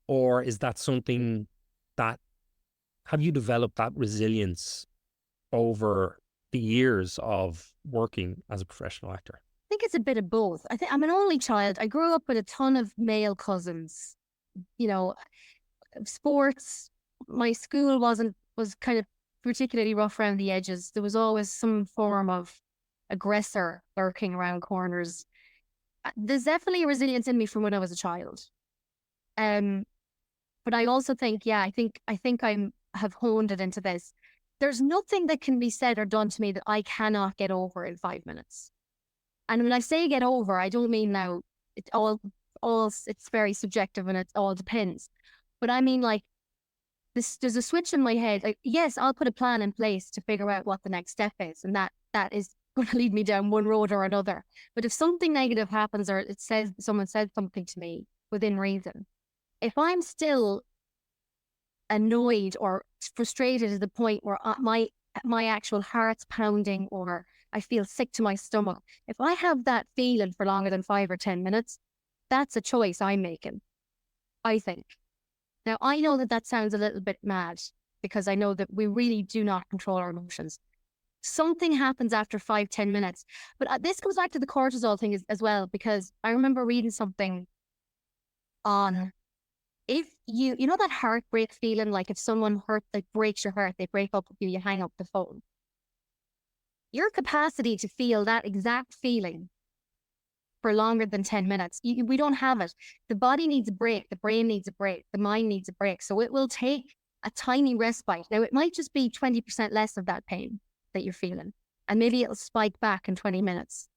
or is that something that, have you developed that resilience over the years of working as a professional actor? I think it's a bit of both. I think I'm an only child. I grew up with a ton of male cousins. You know, sports, my school was kind of particularly rough around the edges. There was always some form of aggressor lurking around corners. There's definitely a resilience in me from when I was a child. But I also think, I think have honed it into this. There's nothing that can be said or done to me that I cannot get over in 5 minutes. And when I say get over, I don't mean now it's very subjective and it all depends. But I mean, like, there's a switch in my head. Like, yes, I'll put a plan in place to figure out what the next step is, and that is going to lead me down one road or another. But if something negative happens, or someone says something to me within reason, if I'm still annoyed or frustrated to the point where my actual heart's pounding, or I feel sick to my stomach, if I have that feeling for longer than 5 or 10 minutes, that's a choice I'm making, I think. Now, I know that sounds a little bit mad, because I know that we really do not control our emotions. Something happens after 5-10 minutes. But this goes back to the cortisol thing as well, because I remember reading something on, if you know that heartbreak feeling, like if someone breaks your heart, they break up with you, you hang up the phone. Your capacity to feel that exact feeling for longer than 10 minutes, we don't have it. The body needs a break, the brain needs a break, the mind needs a break. So it will take a tiny respite. Now, it might just be 20% less of that pain that you're feeling, and maybe it'll spike back in 20 minutes.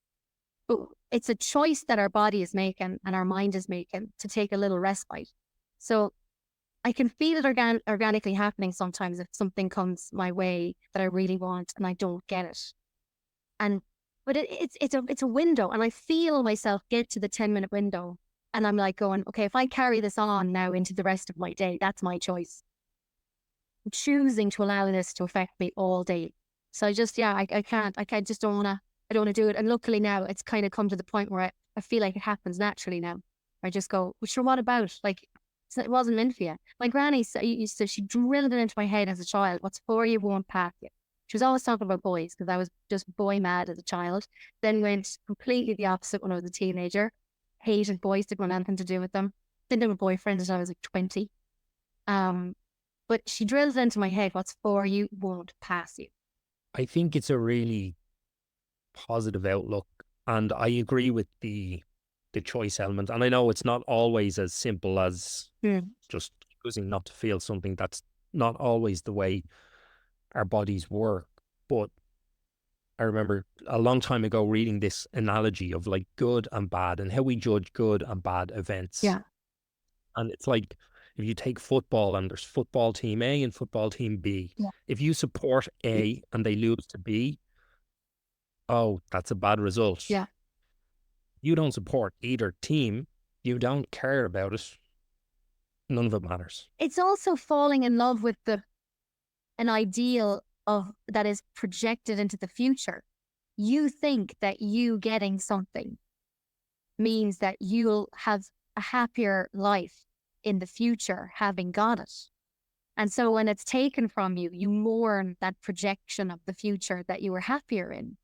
But it's a choice that our body is making and our mind is making to take a little respite. So I can feel it organically happening sometimes if something comes my way that I really want and I don't get it. But it's a window, and I feel myself get to the 10-minute window, and I'm like going, okay, if I carry this on now into the rest of my day, that's my choice. I'm choosing to allow this to affect me all day. So I just, I don't want to do it. And luckily now it's kind of come to the point where I feel like it happens naturally now. I just go, well, sure, what about? Like, it wasn't meant for you. My granny used to, she drilled it into my head as a child. What's for you won't pass you. She was always talking about boys, because I was just boy mad as a child. Then went completely the opposite when I was a teenager. Hated boys, didn't want anything to do with them. Didn't have a boyfriend until I was like 20. But she drilled it into my head, what's for you won't pass you. I think it's a really positive outlook, and I agree with the choice element. And I know it's not always as simple as just choosing not to feel something. That's not always the way our bodies work. But I remember a long time ago reading this analogy of like good and bad, and how we judge good and bad events. Yeah. And it's like, if you take football, and there's football team A and football team B. Yeah. If you support A and they lose to B, oh, that's a bad result. Yeah. You don't support either team, you don't care about it, none of it matters. It's also falling in love with an ideal of that is projected into the future. You think that you getting something means that you'll have a happier life in the future having got it. And so when it's taken from you, you mourn that projection of the future that you were happier in.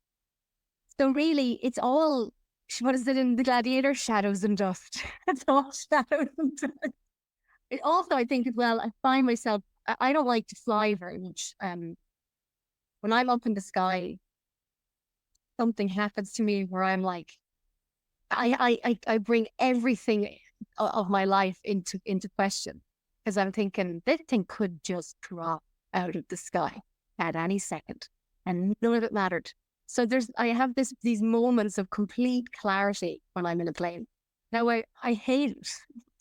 So really, it's all, what is it in The Gladiator? Shadows and dust. It's all shadows and dust. It also, I think as well, I find myself, I don't like to fly very much. When I'm up in the sky, something happens to me where I'm like, I bring everything of my life into question, because I'm thinking this thing could just drop out of the sky at any second, and none of it mattered. So I have these moments of complete clarity when I'm in a plane. Now I hate it,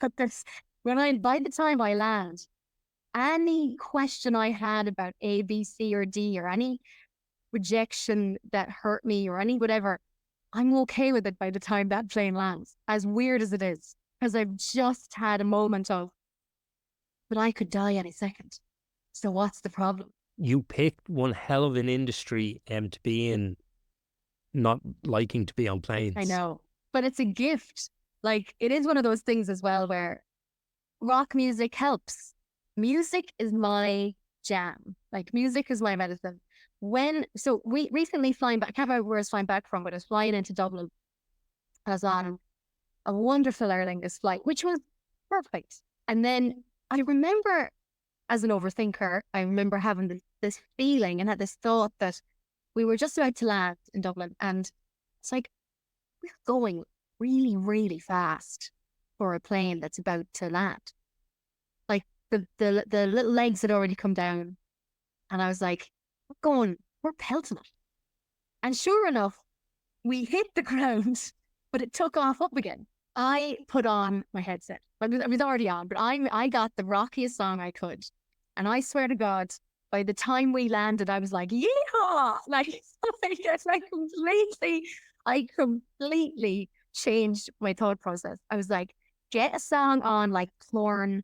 but by the time I land, any question I had about A, B, C, or D, or any rejection that hurt me, or any whatever, I'm okay with it by the time that plane lands, as weird as it is, because I've just had a moment of, but I could die any second. So what's the problem? You picked one hell of an industry to be in, not liking to be on planes. I know, but it's a gift. Like, it is one of those things as well where rock music helps. Music is my jam. Like, music is my medicine. So we recently flying back, I can't remember where I was flying back from, but I was flying into Dublin. I was on a wonderful Aer Lingus flight, which was perfect. And then I remember, as an overthinker, I remember having this feeling and had this thought that we were just about to land in Dublin, and it's like, we're going really, really fast for a plane that's about to land. Like, the little legs had already come down, and I was like, we're pelting it. And sure enough, we hit the ground, but it took off up again. I put on my headset. I was already on, but I got the rockiest song I could. And I swear to God, by the time we landed, I was like, yeehaw! Like, I completely changed my thought process. I was like, get a song on like Clorn,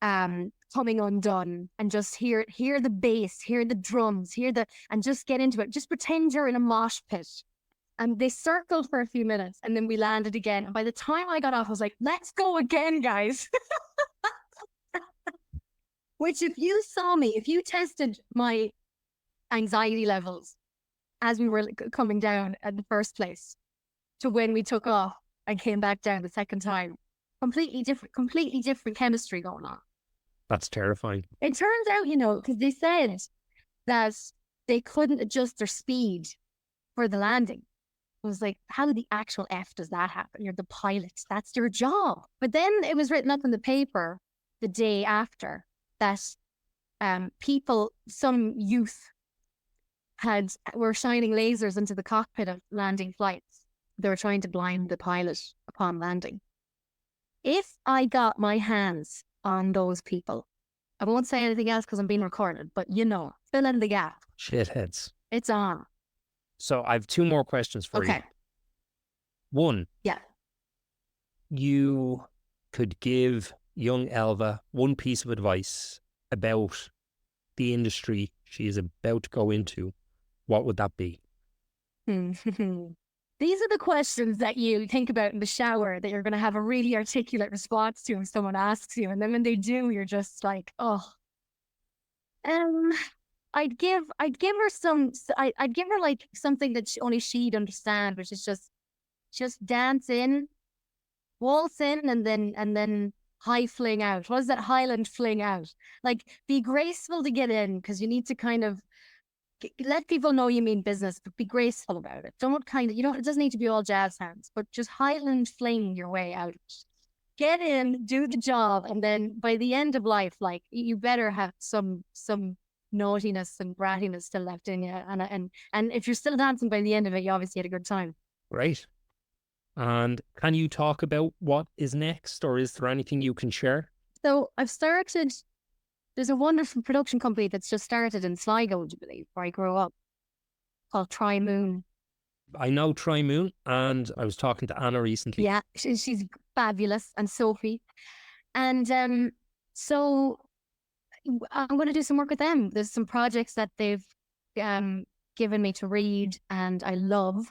Coming Undone, and just hear the bass, hear the drums, and just get into it. Just pretend you're in a mosh pit. And they circled for a few minutes, and then we landed again. And by the time I got off, I was like, let's go again, guys. Which, if you saw me, if you tested my anxiety levels as we were coming down at the first place to when we took off and came back down the second time, completely different chemistry going on. That's terrifying. It turns out, because they said that they couldn't adjust their speed for the landing. It was like, how the actual F does that happen? You're the pilot. That's your job. But then it was written up in the paper the day after that some youth were shining lasers into the cockpit of landing flights. They were trying to blind the pilot upon landing. If I got my hands on those people, I won't say anything else because I'm being recorded, but fill in the gap. Shitheads. It's on. So I have two more questions for you. One. Yeah. You could give young Elva one piece of advice about the industry she is about to go into. What would that be? These are the questions that you think about in the shower that you're going to have a really articulate response to if someone asks you. And then when they do, you're just like, oh. I'd give her like something that only she'd understand, which is just dance in, waltz in, and then high fling out. What is that? Highland fling out. Like, be graceful to get in, because you need to kind of let people know you mean business, but be graceful about it. Don't it doesn't need to be all jazz hands, but just Highland fling your way out. Get in, do the job, and then by the end of life, like, you better have some naughtiness and brattiness still left in you, and if you're still dancing by the end of it, you obviously had a good time. Great. And can you talk about what is next, or is there anything you can share? So there's a wonderful production company that's just started in Sligo, I believe, where I grew up, called Tri Moon. I know Tri Moon, and I was talking to Áine recently. Yeah, she's fabulous, and Sophie. And so I'm going to do some work with them. There's some projects that they've given me to read, and I love.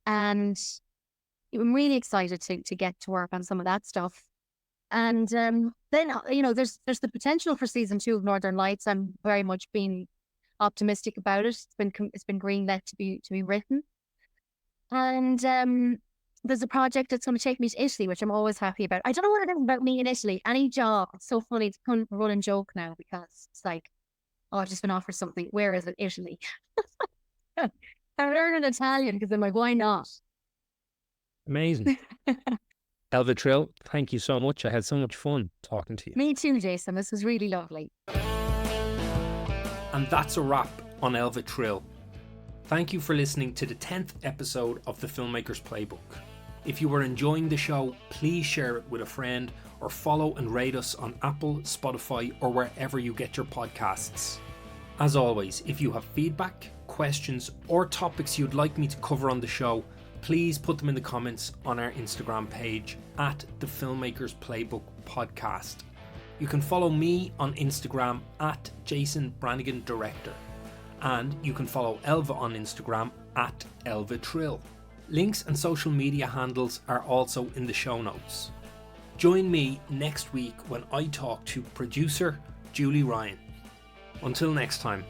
And I'm really excited to get to work on some of that stuff. And then then, there's the potential for season 2 of Northern Lights. I'm very much being optimistic about it. It's been greenlit to be written. And there's a project that's going to take me to Italy, which I'm always happy about. I don't know what it is about me in Italy. Any job, it's so funny. It's a running joke now because it's like, oh, I've just been offered something. Where is it? Italy. I'm learning Italian because I'm like, why not? Amazing. Elva Trill, thank you so much. I had so much fun talking to you. Me too, Jason. This was really lovely. And that's a wrap on Elva Trill. Thank you for listening to the 10th episode of the Filmmaker's Playbook. If you were enjoying the show, please share it with a friend or follow and rate us on Apple, Spotify, or wherever you get your podcasts. As always, if you have feedback, questions, or topics you'd like me to cover on the show, please put them in the comments on our Instagram page at the Filmmaker's Playbook Podcast. You can follow me on Instagram at Jason Branagan Director. And you can follow Elva on Instagram at Elva Trill. Links and social media handles are also in the show notes. Join me next week when I talk to producer Julie Ryan. Until next time.